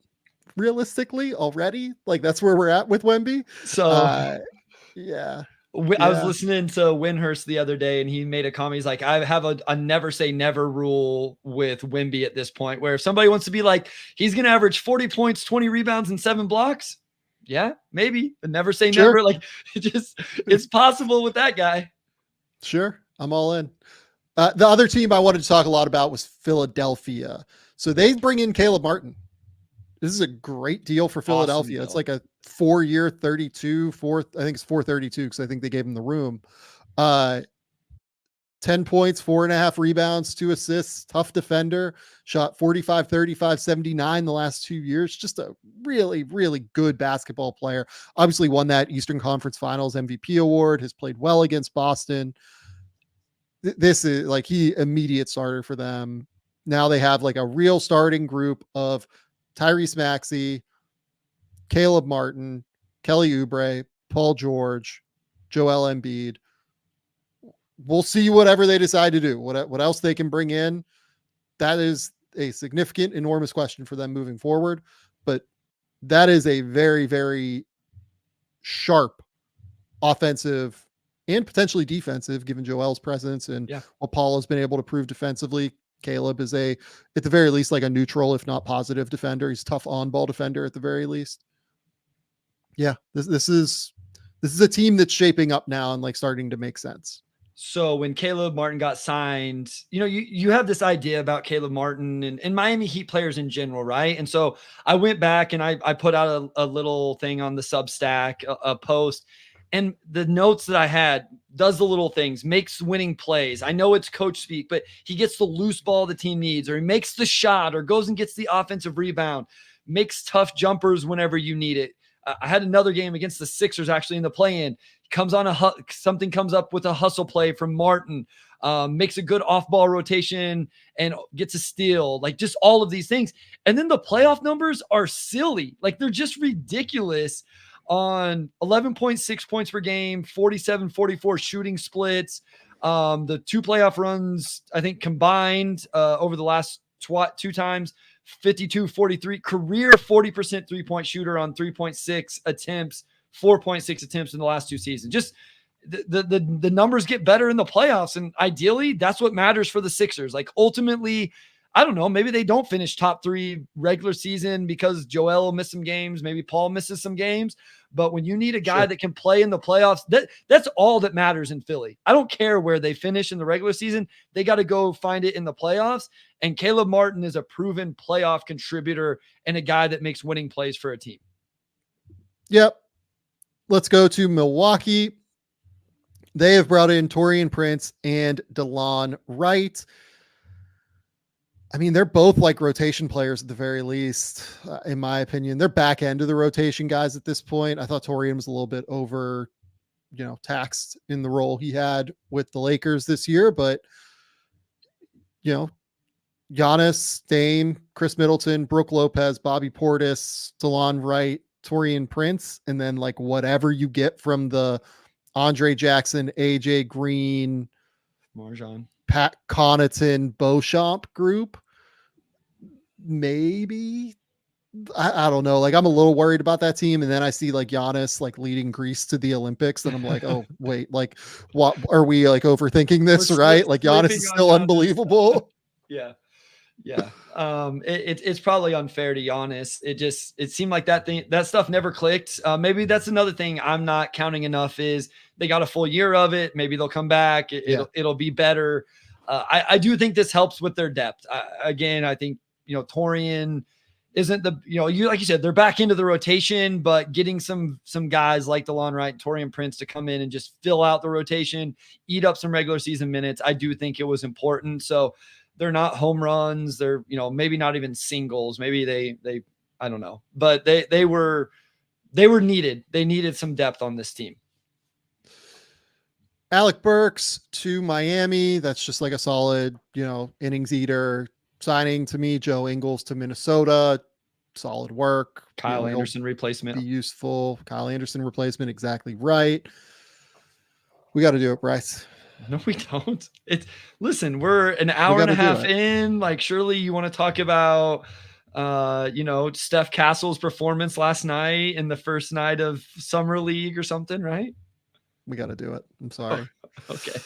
realistically already, like that's where we're at with Wemby.
So
yeah.
I was listening to Windhurst the other day, and he made a comment. He's like, I have a never say never rule with Wemby at this point, where if somebody wants to be like, he's going to average 40 points, 20 rebounds, and 7 blocks. Yeah, maybe, but never say never. Like, it's possible with that guy.
Sure. I'm all in. The other team I wanted to talk a lot about was Philadelphia. So they bring in Caleb Martin. This is a great deal for Philadelphia. Awesome deal. It's like a 4-year 32, I think it's 432 because I think they gave him the room. 10 points, 4.5 rebounds, 2 assists, tough defender, shot 45, 35, 79 the last 2 years. Just a really, really good basketball player. Obviously won that Eastern Conference Finals MVP award, has played well against Boston. This is like he immediate starter for them. Now they have like a real starting group of Tyrese Maxey, Caleb Martin, Kelly Oubre, Paul George, Joel Embiid. We'll see whatever they decide to do. What else they can bring in. That is a significant, enormous question for them moving forward. But that is a very, very sharp offensive and potentially defensive, given Joel's presence and what Paul has been able to prove defensively. Caleb is at the very least, like a neutral, if not positive defender. He's a tough on-ball defender at the very least. Yeah, this is a team that's shaping up now and like starting to make sense.
So when Caleb Martin got signed, you have this idea about Caleb Martin and Miami Heat players in general, right? And so I went back and I put out a little thing on the Substack, a post, and the notes that I had, does the little things, makes winning plays. I know it's coach speak, but he gets the loose ball the team needs, or he makes the shot, or goes and gets the offensive rebound, makes tough jumpers whenever you need it. I had another game against the Sixers actually in the play-in. Comes on something comes up with a hustle play from Martin, makes a good off-ball rotation and gets a steal, like just all of these things. And then the playoff numbers are silly. Like they're just ridiculous on 11.6 points per game, 47, 44 shooting splits. The 2 playoff runs, I think combined over the last 2 times, 52, 43, career 40% 3-point shooter on 3.6 attempts, 4.6 attempts in the last 2 seasons. Just the numbers get better in the playoffs. And ideally that's what matters for the Sixers. Like ultimately, I don't know, maybe they don't finish top 3 regular season because Joel will miss some games. Maybe Paul misses some games, but when you need a guy that can play in the playoffs, that's all that matters in Philly. I don't care where they finish in the regular season. They got to go find it in the playoffs. And Caleb Martin is a proven playoff contributor and a guy that makes winning plays for a team.
Yep. Let's go to Milwaukee. They have brought in Taurean Prince and DeLon Wright. I mean, they're both like rotation players at the very least, in my opinion. They're back end of the rotation guys at this point. I thought Taurean was a little bit over, taxed in the role he had with the Lakers this year, but Giannis, Dame, Chris Middleton, Brooke Lopez, Bobby Portis, DeLon Wright, Taurean Prince, and then like whatever you get from the Andre Jackson, AJ Green,
Marjan,
Pat Connaughton, Beauchamp group. Maybe. I don't know. Like I'm a little worried about that team. And then I see like Giannis like leading Greece to the Olympics. And I'm like, oh wait, like what are we like overthinking this? Right? Like Giannis is still unbelievable.
Yeah. Yeah. It's probably unfair to Giannis. It seemed like that stuff never clicked. Maybe that's another thing I'm not counting enough is they got a full year of it. Maybe they'll come back. It'll be better. I do think this helps with their depth. I think, Taurean isn't like you said, they're back into the rotation, but getting some guys like DeLon Wright and Taurean Prince to come in and just fill out the rotation, eat up some regular season minutes. I do think it was important. So they're not home runs. They're, maybe not even singles. Maybe they I don't know, but they were needed. They needed some depth on this team.
Alec Burks to Miami. That's just like a solid, innings eater. signing to me. Joe Ingles to Minnesota. Solid work.
Kyle
he'll
Anderson replacement.
be useful. Kyle Anderson replacement. Exactly right. We got to do it, Bryce.
No, we don't. Listen, we're an hour and a half in. Like, surely you want to talk about, Steph Castle's performance last night in the first night of summer league or something, right?
We got to do it. I'm sorry.
Oh, okay.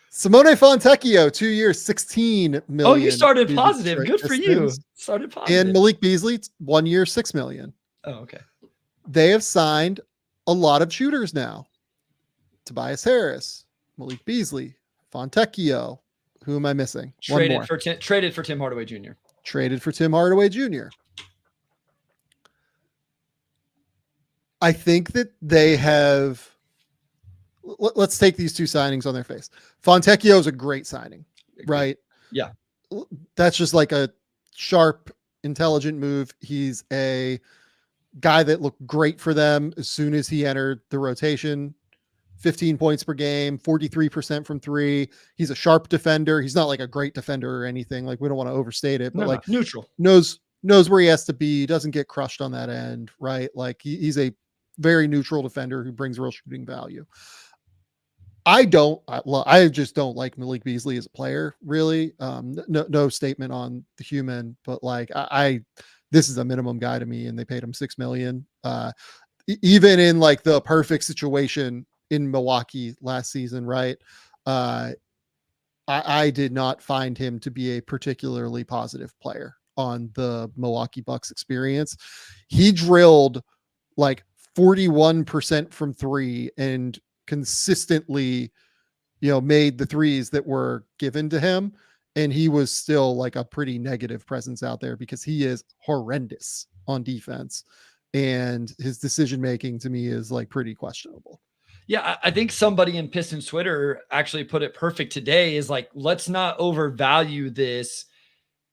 Simone Fontecchio, 2 years, 16 million.
Oh, you started positive. Good for you. Started positive.
And Malik Beasley, 1 year, 6 million.
Oh, okay.
They have signed a lot of shooters now. Tobias Harris, Malik Beasley, Fontecchio. Who am I missing?
Traded for Tim Hardaway Jr.
Traded for Tim Hardaway Jr. I think that they have. Let's take these two signings on their face. Fontecchio is a great signing, right?
Yeah.
That's just like a sharp, intelligent move. He's a guy that looked great for them as soon as he entered the rotation. 15 points per game, 43% from three. He's a sharp defender. He's not like a great defender or anything. Like, we don't want to overstate it, but
neutral.
Knows where he has to be. Doesn't get crushed on that end, right? Like, he's a very neutral defender who brings real shooting value. I just don't like Malik Beasley as a player, really. No statement on the human, but like, this is a minimum guy to me, and they paid him $6 million. Even in like the perfect situation in Milwaukee last season, right? I did not find him to be a particularly positive player on the Milwaukee Bucks experience. He drilled like 41% from three and consistently, made the threes that were given to him. And he was still like a pretty negative presence out there because he is horrendous on defense. And his decision-making to me is like pretty questionable.
Yeah, I think somebody in Pistons Twitter actually put it perfect today, is like, let's not overvalue this.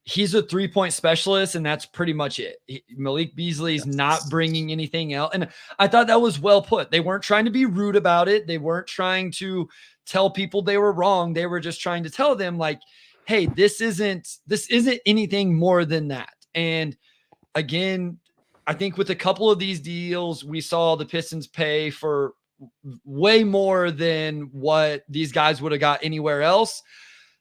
He's a 3-point specialist, and that's pretty much it. Malik Beasley's not bringing anything else. And I thought that was well put. They weren't trying to be rude about it. They weren't trying to tell people they were wrong. They were just trying to tell them, like, hey, this isn't anything more than that. And again, I think with a couple of these deals, we saw the Pistons pay for way more than what these guys would have got anywhere else.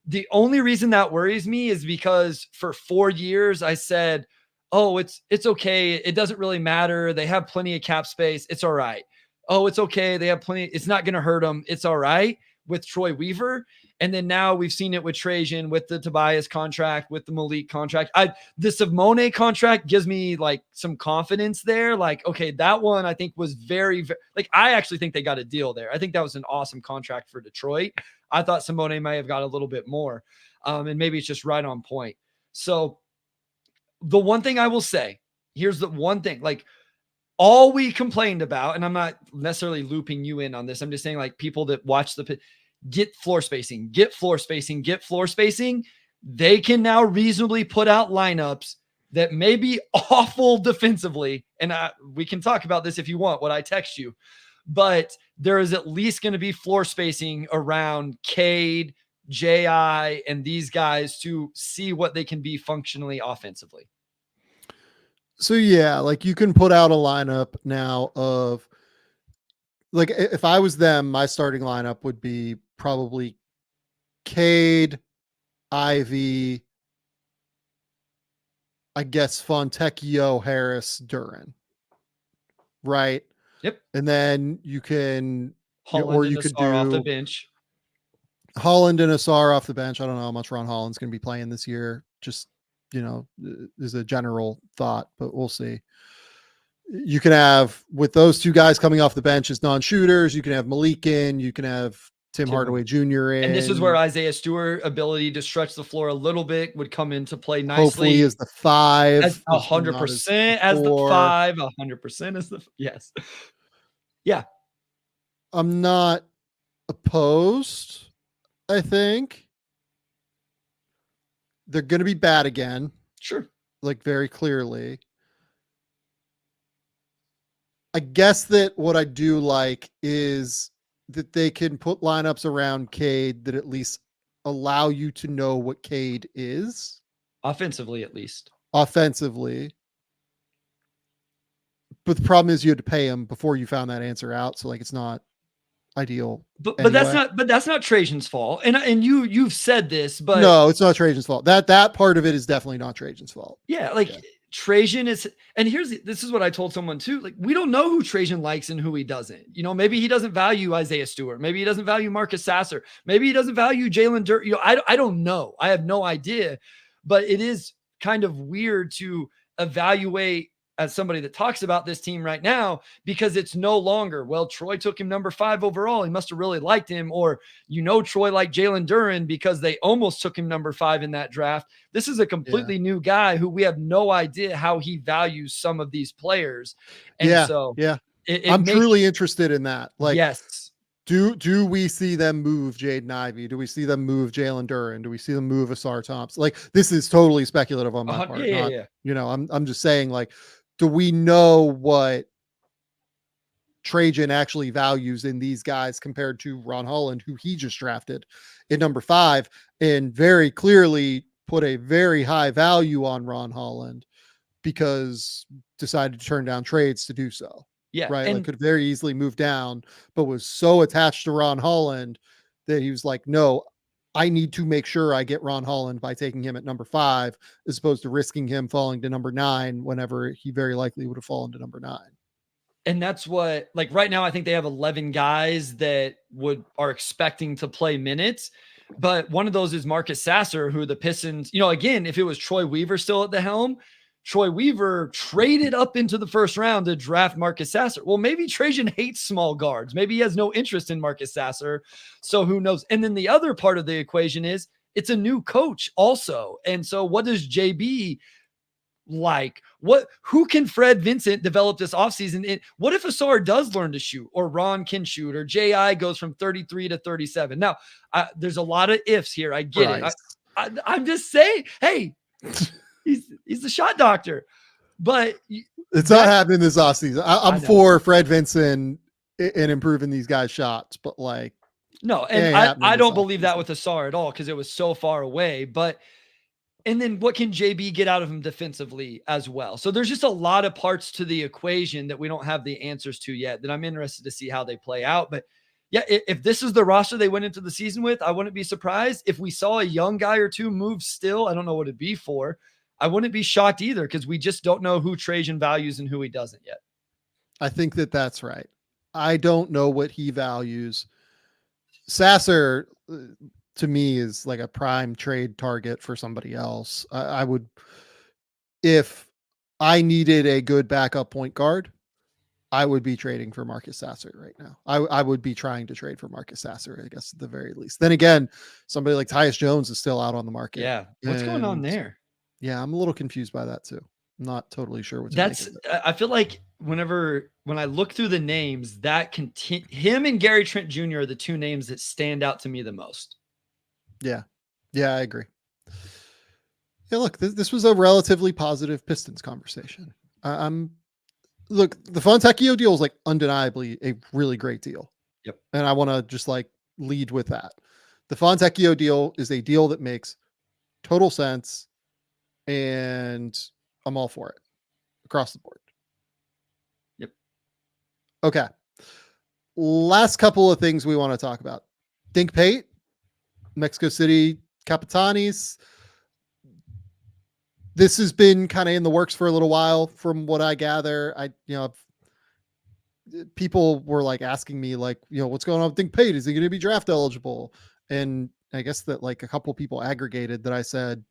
The only reason that worries me is because for 4 years I said, oh, it's okay. It doesn't really matter. They have plenty of cap space. It's all right. Oh, it's okay. They have plenty. It's not going to hurt them. It's all right with Troy Weaver. And then now we've seen it with Trajan, with the Tobias contract, with the Malik contract. The Simone contract gives me like some confidence there. Like, okay, that one I think was very, very, like, I actually think they got a deal there. I think that was an awesome contract for Detroit. I thought Simone may have got a little bit more. And maybe it's just right on point. So the one thing I will say, here's the one thing, like, all we complained about, and I'm not necessarily looping you in on this, I'm just saying, like, people that watch get floor spacing. They can now reasonably put out lineups that may be awful defensively. And we can talk about this if you want, what I text you, but there is at least going to be floor spacing around Cade, J.I., and these guys to see what they can be functionally offensively.
So yeah, like, you can put out a lineup now of, like, if I was them, my starting lineup would be probably Cade, Ivy, I guess Fontecchio, Harris, Duren. Right?
Yep.
And then you can,
Holland, or you could do off the bench.
Holland and Asar off the bench. I don't know how much Ron Holland's going to be playing this year. Just, is a general thought, but we'll see. You can have, with those two guys coming off the bench as non-shooters, you can have Malik in, you can have Tim Hardaway Jr. in.
And this is where Isaiah Stewart ability to stretch the floor a little bit would come into play nicely.
Hopefully as the 5.
100% as the 5, 100% as the, yes. Yeah.
I'm not opposed, I think. They're going to be bad again.
Sure.
Like, very clearly. I guess that what I do like is that they can put lineups around Cade that at least allow you to know what Cade is.
offensively at least.
Offensively. But the problem is you had to pay him before you found that answer out. So like, it's not ideal.
But
anyway.
that's not Trajan's fault. And you've said this, but
no, it's not Trajan's fault. That part of it is definitely not Trajan's fault.
Yeah, like Trajan is, and this is what I told someone too. Like, we don't know who Trajan likes and who he doesn't. You know, maybe he doesn't value Isaiah Stewart. Maybe he doesn't value Marcus Sasser. Maybe he doesn't value Jalen Dirt. You know, I don't know. I have no idea. But it is kind of weird to evaluate as somebody that talks about this team right now, because it's no longer, well, Troy took him number 5 overall. He must have really liked him. Or, Troy liked Jalen Duren because they almost took him number 5 in that draft. This is a completely new guy who we have no idea how he values some of these players. And I'm truly interested in that. Like,
yes. Do we see them move Jaden Ivey? Do we see them move Jalen Duren? Do we see them move Asar Thompson? Like, this is totally speculative on my part. I'm just saying, like, do we know what Trajan actually values in these guys compared to Ron Holland, who he just drafted in number 5, and very clearly put a very high value on Ron Holland because decided to turn down trades to do so.
Yeah.
Right. Like, could very easily move down, but was so attached to Ron Holland that he was like, no, I need to make sure I get Ron Holland by taking him at number 5, as opposed to risking him falling to number 9 whenever he very likely would have fallen to number 9.
And that's what, like, right now, I think they have 11 guys that are expecting to play minutes, but one of those is Marcus Sasser, who the Pistons, again, if it was Troy Weaver still at the helm, Troy Weaver traded up into the first round to draft Marcus Sasser. Well, maybe Trajan hates small guards. Maybe he has no interest in Marcus Sasser. So who knows? And then the other part of the equation is it's a new coach also. And so what does JB like? Who can Fred Vincent develop this offseason? What if Asar does learn to shoot, or Ron can shoot, or JI goes from 33 to 37? Now, there's a lot of ifs here. I get it. I'm just saying, hey, He's the shot doctor, but
it's not happening this offseason. I'm for Fred Vincent and improving these guys' shots, but like,
no, and I don't believe that with Asar at all, because it was so far away. But and then what can JB get out of him defensively as well? So there's just a lot of parts to the equation that we don't have the answers to yet, that I'm interested to see how they play out. But yeah, if this is the roster they went into the season with, I wouldn't be surprised if we saw a young guy or two move still. I don't know what it'd be for. I wouldn't be shocked either, because we just don't know who Trajan values and who he doesn't yet.
I think that's right. I don't know what he values. Sasser, to me, is like a prime trade target for somebody else. I would, if I needed a good backup point guard, I would be trading for Marcus Sasser right now. I would be trying to trade for Marcus Sasser, I guess, at the very least. Then again, somebody like Tyus Jones is still out on the market.
Yeah. What's going on there?
Yeah, I'm a little confused by that too. I'm not totally sure what to
make of it. I feel like when I look through the names, him and Gary Trent Jr. are the two names that stand out to me the most.
Yeah, I agree. Yeah, look, this was a relatively positive Pistons conversation. Look, the Fontecchio deal is like undeniably a really great deal.
Yep.
And I want to just like lead with that. The Fontecchio deal is a deal that makes total sense, and I'm all for it across the board.
Yep.
Okay. Last couple of things we want to talk about. Dink Pate, Mexico City Capitanes. This has been kind of in the works for a little while, from what I gather. People were like asking me, like, what's going on with Dink Pate? Is he going to be draft eligible? And I guess that like a couple people aggregated that I said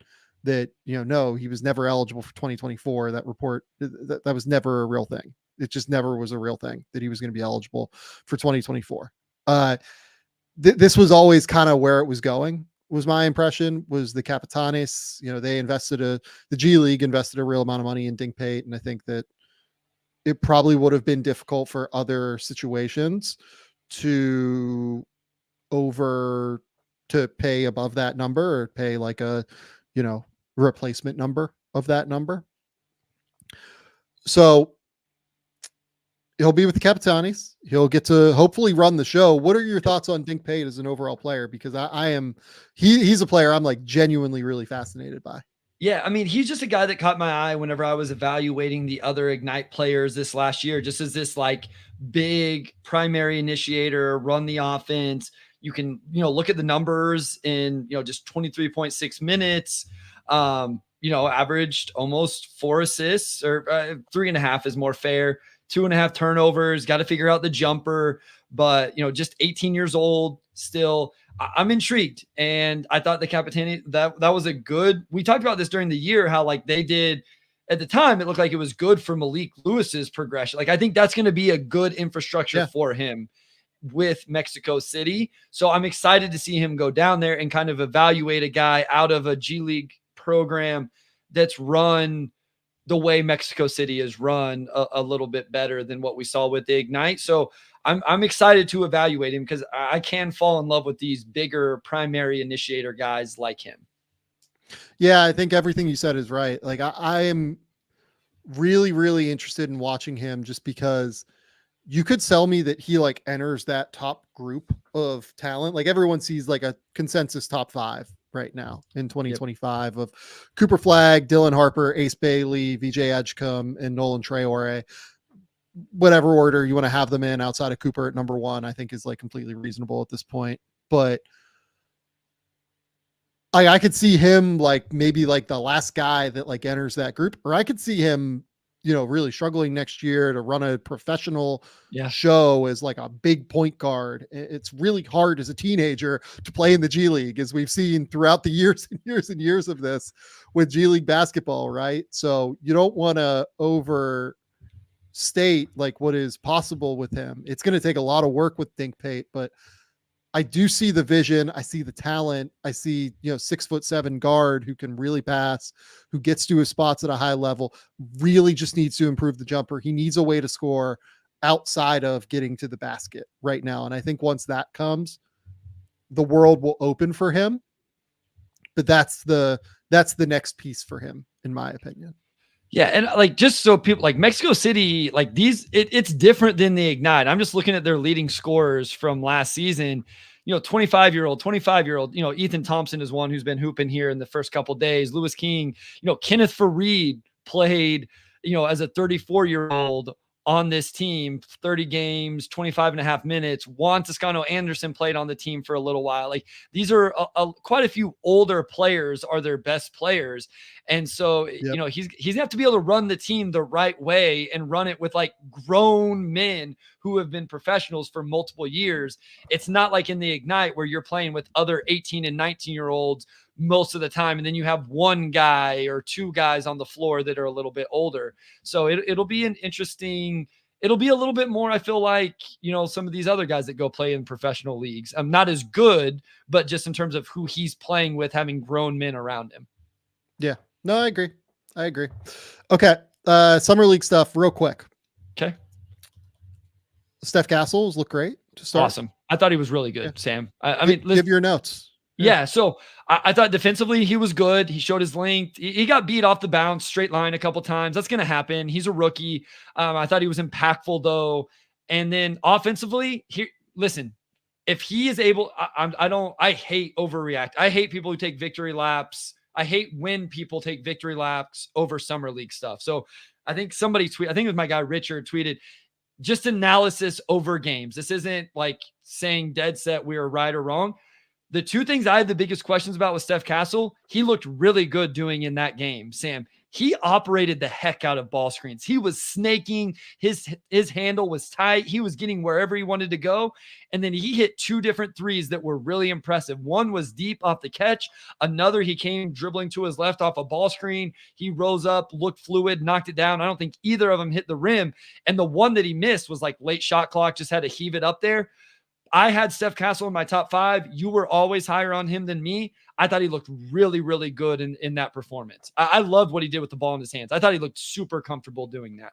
that, no, he was never eligible for 2024. That report, that was never a real thing. It just never was a real thing that he was going to be eligible for 2024. This was always kind of where it was going, was my impression, was the Capitanes. They the G League invested a real amount of money in Dink Pate. And I think that it probably would have been difficult for other situations to pay above that number, or pay like a, replacement number of that number. So he'll be with the Capitanes. He'll get to hopefully run the show. What are your thoughts on Dink Pate as an overall player? Because he's a player I'm like genuinely really fascinated by.
Yeah, I mean, he's just a guy that caught my eye whenever I was evaluating the other Ignite players this last year, just as this like big primary initiator, run the offense. You can, look at the numbers in, just 23.6 minutes. Averaged almost 4 assists, or 3.5 is more fair. 2.5 turnovers, got to figure out the jumper, but just 18 years old still. I'm intrigued. And I thought the Capitanes, that was a good, we talked about this during the year, how like they did at the time, it looked like it was good for Malik Lewis's progression. Like, I think that's going to be a good infrastructure for him with Mexico City. So I'm excited to see him go down there and kind of evaluate a guy out of a G League program that's run the way Mexico City is run a little bit better than what we saw with the Ignite. So I'm excited to evaluate him because I can fall in love with these bigger primary initiator guys like him.
Yeah, I think everything you said is right. Like I am really, really interested in watching him just because you could sell me that he like enters that top group of talent. Like everyone sees like a consensus top 5 right now in 2025 of Cooper Flagg, Dylan Harper, Ace Bailey, VJ Edgecombe, and Nolan Traore. Whatever order you want to have them in outside of Cooper at number 1, I think is like completely reasonable at this point. But I could see him like maybe like the last guy that like enters that group, or I could see him, really struggling next year to run a professional show as like a big point guard. It's really hard as a teenager to play in the G League, as we've seen throughout the years and years and years of this with G League basketball, right? So you don't want to overstate like what is possible with him. It's going to take a lot of work with Dink Pate, but I do see the vision. I see the talent. I see, 6'7" guard who can really pass, who gets to his spots at a high level, really just needs to improve the jumper. He needs a way to score outside of getting to the basket right now. And I think once that comes, the world will open for him. But that's the next piece for him, in my opinion.
Yeah. And like, just so people like Mexico City, like it's different than the Ignite. I'm just looking at their leading scorers from last season, 25-year-old, Ethan Thompson is one who's been hooping here in the first couple days. Lewis King, Kenneth Fareed played, as a 34-year-old on this team, 30 games, 25.5 minutes. Juan Toscano Anderson played on the team for a little while. Like, these are quite a few older players are their best players. And so, he's gonna have to be able to run the team the right way and run it with like grown men who have been professionals for multiple years. It's not like in the Ignite where you're playing with other 18 and 19-year-olds most of the time, and then you have one guy or two guys on the floor that are a little bit older. So it'll be an interesting, it'll be a little bit more, I feel like, some of these other guys that go play in professional leagues. I'm not as good, but just in terms of who he's playing with, having grown men around him.
Yeah, no, I agree. Okay. Summer league stuff real quick.
Okay.
Steph Castles look great to start.
Awesome. I thought he was really good, Sam. I
mean, give your notes.
Yeah. So I thought defensively he was good. He showed his length. He got beat off the bounce, straight line a couple times. That's going to happen. He's a rookie. I thought he was impactful though. And then offensively, listen, if he is able, I hate overreact. I hate people who take victory laps. I hate when people take victory laps over summer league stuff. So I think somebody I think it was my guy Richard tweeted, just analysis over games. This isn't like saying dead set we are right or wrong. The two things I had the biggest questions about with Steph Castle, he looked really good doing in that game, Sam. He operated the heck out of ball screens. He was snaking. His handle was tight. He was getting wherever he wanted to go. And then he hit 2 different threes that were really impressive. One was deep off the catch. Another, he came dribbling to his left off a ball screen. He rose up, looked fluid, knocked it down. I don't think either of them hit the rim. And the one that he missed was like late shot clock, just had to heave it up there. I had Steph Castle in my top 5. You were always higher on him than me. I thought he looked really, really good in that performance. I loved what he did with the ball in his hands. I thought he looked super comfortable doing that.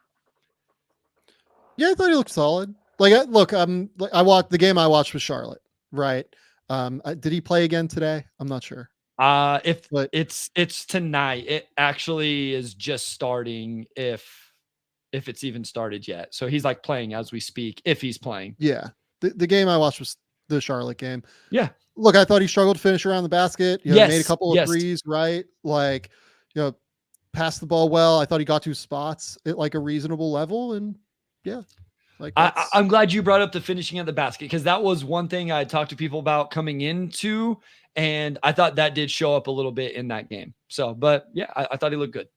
Yeah, I thought he looked solid. Like, I watched the game I watched with Charlotte, right? Did he play again today? I'm not sure.
But it's tonight. It actually is just starting if it's even started yet. So he's like playing as we speak, if he's playing.
Yeah. The game I watched was the Charlotte game.
Yeah.
Look, I thought he struggled to finish around the basket. He made a couple of threes, right? Like, passed the ball well. I thought he got to spots at like a reasonable level. And yeah, like
I'm glad you brought up the finishing at the basket, because that was one thing I talked to people about coming into, and I thought that did show up a little bit in that game. So, but yeah, I thought he looked good.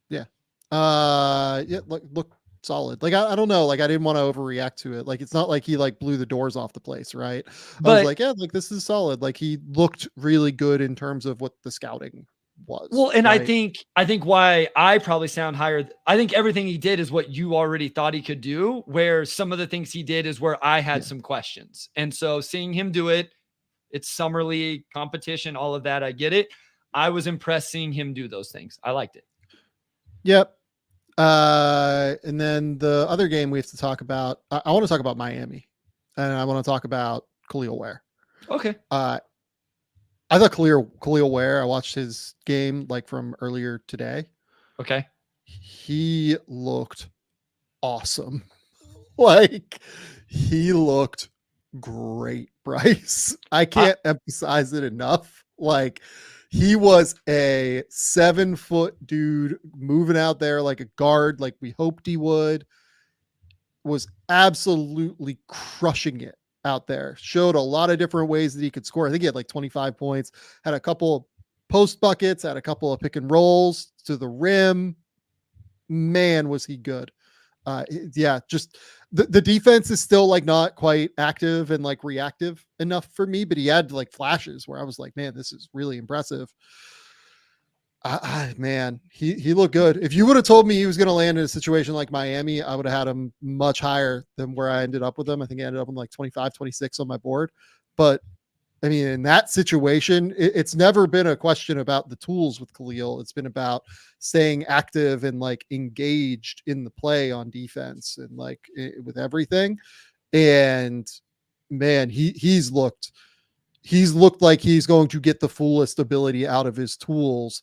Yeah. Look solid. Like, I don't know. Like, I didn't want to overreact to it. Like, it's not like he like blew the doors off the place. Right. I was like, yeah, like this is solid. Like he looked really good in terms of what the scouting was.
Well, and
right?
I think why I probably sound higher. I think everything he did is what you already thought he could do, where some of the things he did is where I had some questions. And so seeing him do it, it's summer league competition, all of that. I get it. I was impressed seeing him do those things. I liked it.
Yep. And then the other game we have to talk about, I want to talk about Miami, and I want to talk about Kel'el Ware.
Okay.
I thought Kel'el Ware, I watched his game like from earlier today.
Okay.
He looked awesome. Like he looked great, Bryce. I can't emphasize it enough. Like he was a 7-foot dude moving out there like a guard, like we hoped he would. Was absolutely crushing it out there. Showed a lot of different ways that he could score. I think he had like 25 points, had a couple post buckets, had a couple of pick and rolls to the rim. Man, was he good. Just the defense is still like not quite active and like reactive enough for me, but he had like flashes where I was like, man, this is really impressive. Man, he looked good. If you would have told me he was going to land in a situation like Miami, I would have had him much higher than where I ended up with him. I think I ended up with like 25, 26 on my board. But I mean, in that situation, it's never been a question about the tools with Kel'el. It's been about staying active and like engaged in the play on defense and like with everything. And man, he's looked like he's going to get the fullest ability out of his tools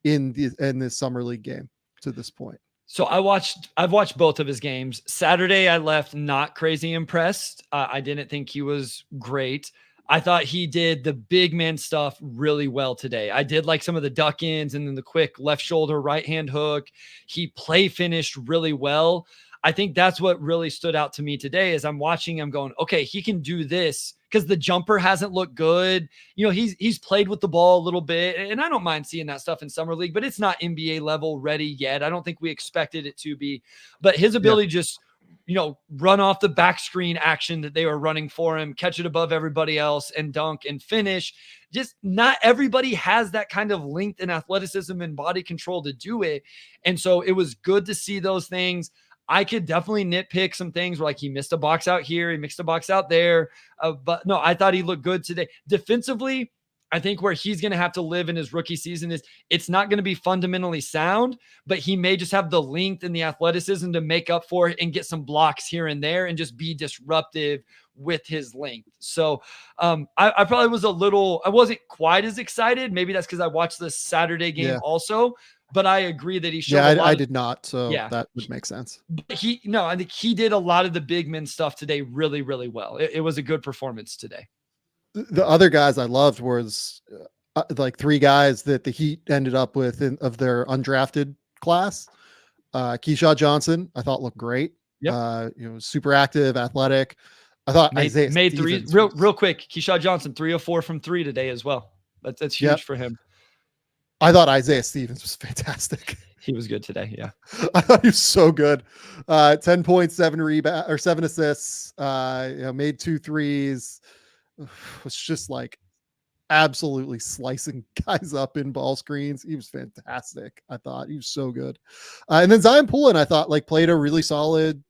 in this summer league game to this point.
So I've watched both of his games. Saturday, I left not crazy impressed. I didn't think he was great. I thought he did the big man stuff really well today. I did like some of the duck ins and then the quick left shoulder, right hand hook. He play finished really well. I think that's what really stood out to me today as I'm watching him going, okay, he can do this, because the jumper hasn't looked good. You know, he's played with the ball a little bit, and I don't mind seeing that stuff in summer league, but it's not NBA level ready yet. I don't think we expected it to be, but his ability just, you know, run off the back screen action that they were running for him, catch it above everybody else and dunk and finish. Just not everybody has that kind of length and athleticism and body control to do it. And so it was good to see those things. I could definitely nitpick some things where like he missed a box out here, he missed a box out there. But no, I thought he looked good today. Defensively, I think where he's going to have to live in his rookie season is it's not going to be fundamentally sound, but he may just have the length and the athleticism to make up for it and get some blocks here and there and just be disruptive with his length. So I probably was I wasn't quite as excited. Maybe that's because I watched the Saturday game also. But I agree that he showed.
Yeah, I did not. So that would make sense.
But I think he did a lot of the big men stuff today really, really well. It was a good performance today.
The other guys I loved was like 3 guys that the Heat ended up with of their undrafted class. Keyshawn Johnson, I thought looked great.
Yep.
Super active, athletic. I thought Isaiah
made three real quick. Keyshawn Johnson, 3 of 4 from 3 today as well. That's huge for him.
I thought Isaiah Stevens was fantastic.
He was good today. Yeah.
I thought he was so good. 10 points, 7 rebounds or 7 assists, made 2 threes. Was just like absolutely slicing guys up in ball screens. He was fantastic. I thought he was so good. And then Zion Poulin, I thought like played a really solid,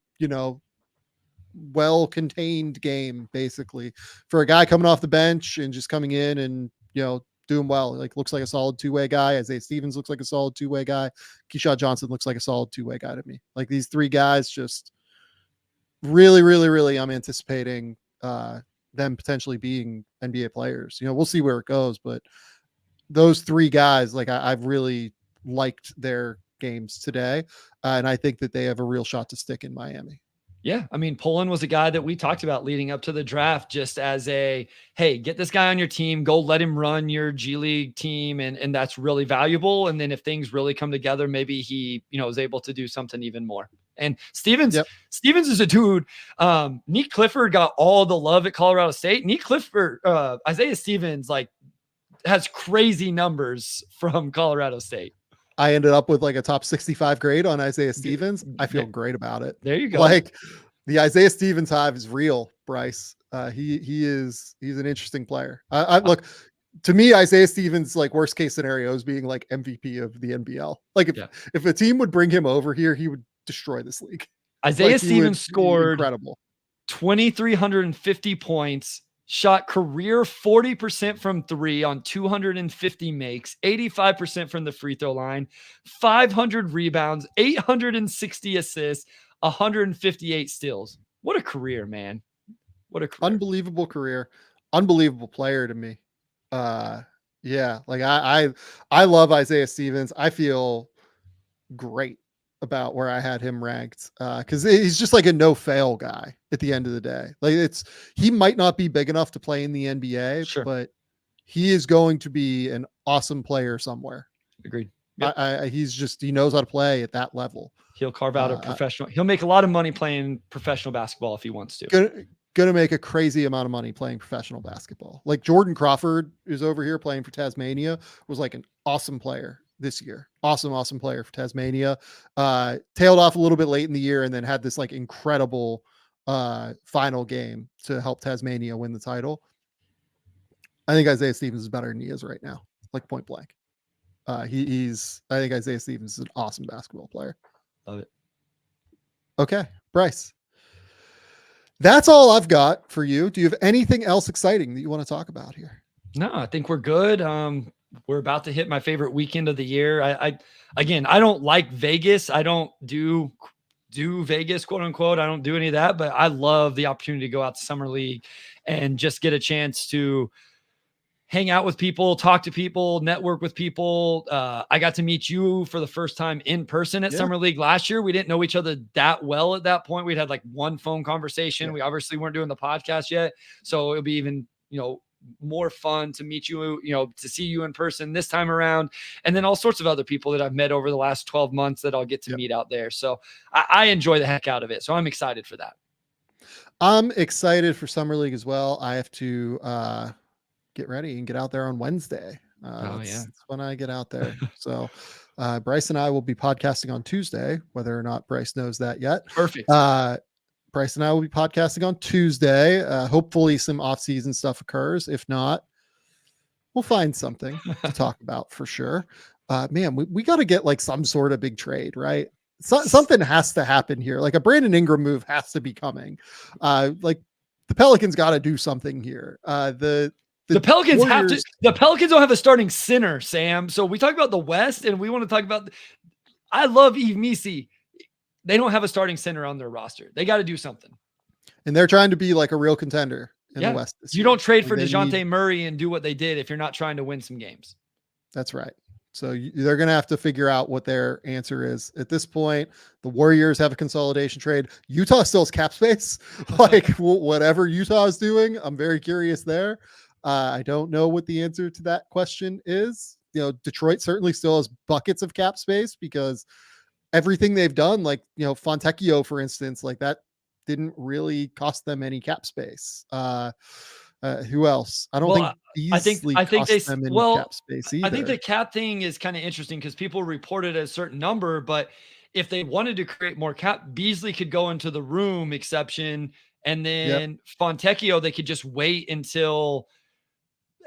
well-contained game basically for a guy coming off the bench and just coming in and, doing well. Like looks like a solid 2-way guy. Isaiah Stevens looks like a solid 2-way guy. Keyshawn Johnson looks like a solid 2-way guy to me. Like these 3 guys just really, really, really, I'm anticipating them potentially being NBA players. We'll see where it goes, but those 3 guys, like I've really liked their games today. And I think that they have a real shot to stick in Miami.
Yeah. I mean, Poland was a guy that we talked about leading up to the draft, just as a, hey, get this guy on your team, go let him run your G League team. And that's really valuable. And then if things really come together, maybe he, is able to do something even more. And Stevens is a dude. Nick Clifford got all the love at Colorado State. Nick Clifford, Isaiah Stevens, has crazy numbers from Colorado State.
I ended up with a top 65 grade on Isaiah Stevens. I feel great about it.
There you go.
The Isaiah Stevens hive is real, Bryce. He's an interesting player. Look, to me, Isaiah Stevens, worst case scenario is being MVP of the NBL. If a team would bring him over here, he would destroy this league.
Isaiah Stevens scored
incredible
2,350 points. Shot career 40% from three on 250 makes, 85% from the free throw line, 500 rebounds, 860 assists, 158 steals. What a career, man. What a career.
Unbelievable career. Unbelievable player to me. I love Isaiah Stevens. I feel great about where I had him ranked because he's just a no fail guy at the end of the day. He might not be big enough to play in the NBA,
sure,
but he is going to be an awesome player somewhere.
Agreed. Yep.
He knows how to play at that level.
He'll carve out a professional. He'll make a lot of money playing professional basketball if he wants to.
Gonna make a crazy amount of money playing professional basketball. Jordan Crawford is over here playing for Tasmania, was an awesome player this year. Awesome player for Tasmania. Tailed off a little bit late in the year and then had this incredible final game to help Tasmania win the title. I think Isaiah Stevens is better than he is right now, point blank. I think Isaiah Stevens is an awesome basketball player.
Love it.
Okay, Bryce. That's all I've got for you. Do you have anything else exciting that you want to talk about here?
No, I think we're good. We're about to hit my favorite weekend of the year. I don't like Vegas. I don't do Vegas, quote unquote. I don't do any of that, but I love the opportunity to go out to Summer League and just get a chance to hang out with people, talk to people, network with people. I got to meet you for the first time in person at Summer League last year. We didn't know each other that well at that point. We'd had one phone conversation. Yeah. We obviously weren't doing the podcast yet. So it'll be even, more fun to meet you, to see you in person this time around. And then all sorts of other people that I've met over the last 12 months that I'll get to meet out there. So I enjoy the heck out of it. So I'm excited for that.
I'm excited for Summer League as well. I have to get ready and get out there on Wednesday. That's when I get out there. So Bryce and I will be podcasting on Tuesday, whether or not Bryce knows that yet.
Perfect.
Bryce and I will be podcasting on Tuesday. Hopefully some off-season stuff occurs. If not, we'll find something to talk about for sure. Man, we got to get some sort of big trade, right? Something has to happen here. A Brandon Ingram move has to be coming. The Pelicans got to do something here. The
Pelicans the Pelicans don't have a starting center, Sam. So we talk about the West and we want to talk about, I love Yves Missi. They don't have a starting center on their roster. They got to do something. And
they're trying to be a real contender in the West.
You don't trade for DeJounte Murray and do what they did if you're not trying to win some games.
That's right. So they're going to have to figure out what their answer is. At this point, the Warriors have a consolidation trade. Utah still has cap space. Whatever Utah is doing, I'm very curious there. I don't know what the answer to that question is. Detroit certainly still has buckets of cap space because everything they've done, Fontecchio, for instance, that didn't really cost them any cap space. Who else? I don't think Beasley cost them any cap space either.
I think the cap thing is kind of interesting because people reported a certain number, but if they wanted to create more cap, Beasley could go into the room exception, and then Fontecchio, they could just wait until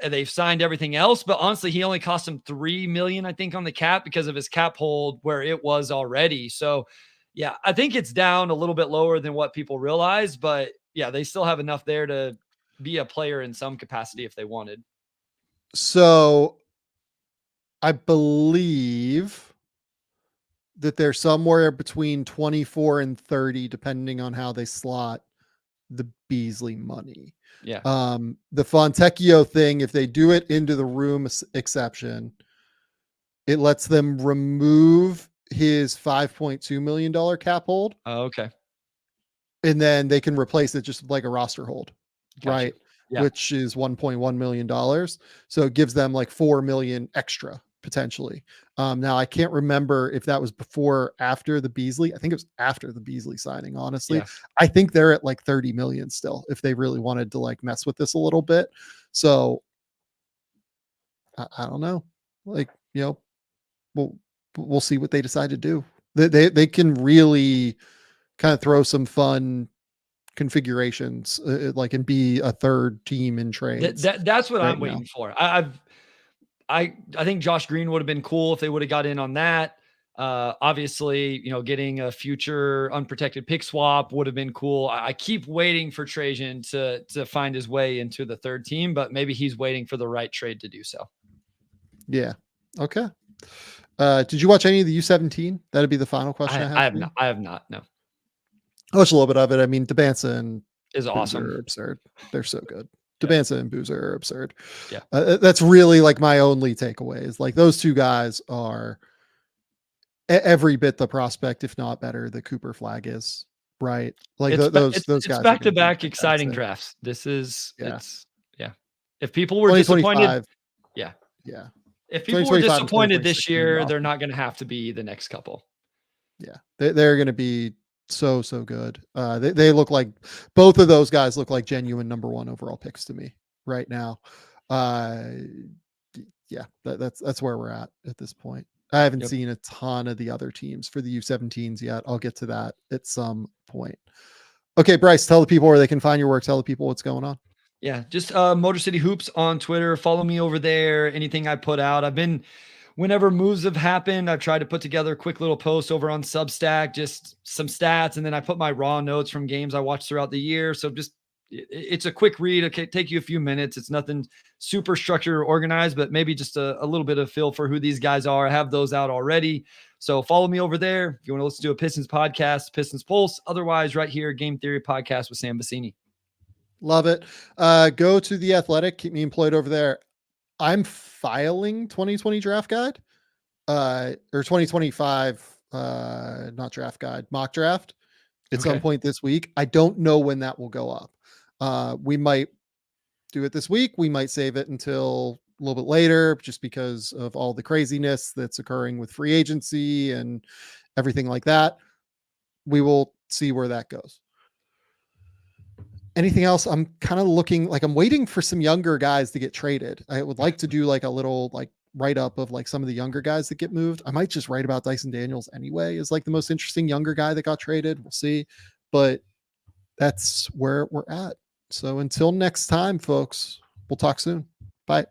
they've signed everything else. But honestly, he only cost him $3 million, I think, on the cap because of his cap hold where it was already. So yeah, I think it's down a little bit lower than what people realize, but yeah, they still have enough there to be a player in some capacity if they wanted.
So I believe that they're somewhere between 24 and 30, depending on how they slot the Beasley money.
Yeah.
The Fontecchio thing, if they do it into the room exception, it lets them remove his $5.2 million cap hold.
Oh, okay.
and then they can replace it just with like a roster hold,
Gotcha.
right?
Yeah.
Which is $1.1 million. So it gives them like 4 million extra potentially. Now I can't remember if that was before or after the Beasley. I think it was after the Beasley signing, honestly.
Yeah.
I think they're at like 30 million still if they really wanted to like mess with this a little bit. So I don't know. Like, we'll see what they decide to do. They can really kind of throw some fun configurations, like, and be a third team in trades.
That's what
right
I'm waiting
now.
for. I think Josh Green would have been cool if they would have got in on that. Obviously, getting a future unprotected pick swap would have been cool. I keep waiting for Trajan to find his way into the third team, but maybe he's waiting for the right trade to do so.
Yeah. Okay. Did you watch any of the U17? That'd be the final question I have.
I have not. No.
I watched a little bit of it. I mean, Debanza and
Is awesome.
Boozer are absurd. They're so good.
Yeah.
Debanza and Boozer are absurd.
Yeah.
That's really like my only takeaway is like those two guys are every bit the prospect, if not better, the Cooper Flag is, right? Like those guys.
It's back to back exciting drafts. This is If people were disappointed, yeah. If people were disappointed this year, they're not going to have to be the next couple.
Yeah, they're going to be so good. They look like both of those guys look like genuine number 1 overall picks to me right now. Yeah, that's where we're at this point. I haven't seen a ton of the other teams for the U17s yet. I'll get to that at some point. Okay, Bryce, tell the people where they can find your work. Tell the people what's going on.
Yeah, just Motor City Hoops on Twitter. Follow me over there. Anything I put out, whenever moves have happened, I've tried to put together a quick little post over on Substack, just some stats, and then I put my raw notes from games I watched throughout the year. So it's a quick read. Okay, take you a few minutes. It's nothing super structured or organized, but maybe just a little bit of feel for who these guys are. I have those out already. So follow me over there. If you want to listen to a Pistons podcast, Pistons Pulse. Otherwise, right here, Game Theory Podcast with Sam Vecenie.
Love it. Go to The Athletic. Keep me employed over there. I'm filing 2020 draft guide, or 2025, not draft guide, mock draft at some point this week. I don't know when that will go up. We might do it this week. We might save it until a little bit later, just because of all the craziness that's occurring with free agency and everything like that. We will see where that goes. Anything else? I'm kind of looking like I'm waiting for some younger guys to get traded. I would like to do like a little like write up of like some of the younger guys that get moved. I might just write about Dyson Daniels anyway, is like the most interesting younger guy that got traded. We'll see, but that's where we're at. So until next time, folks, we'll talk soon. Bye.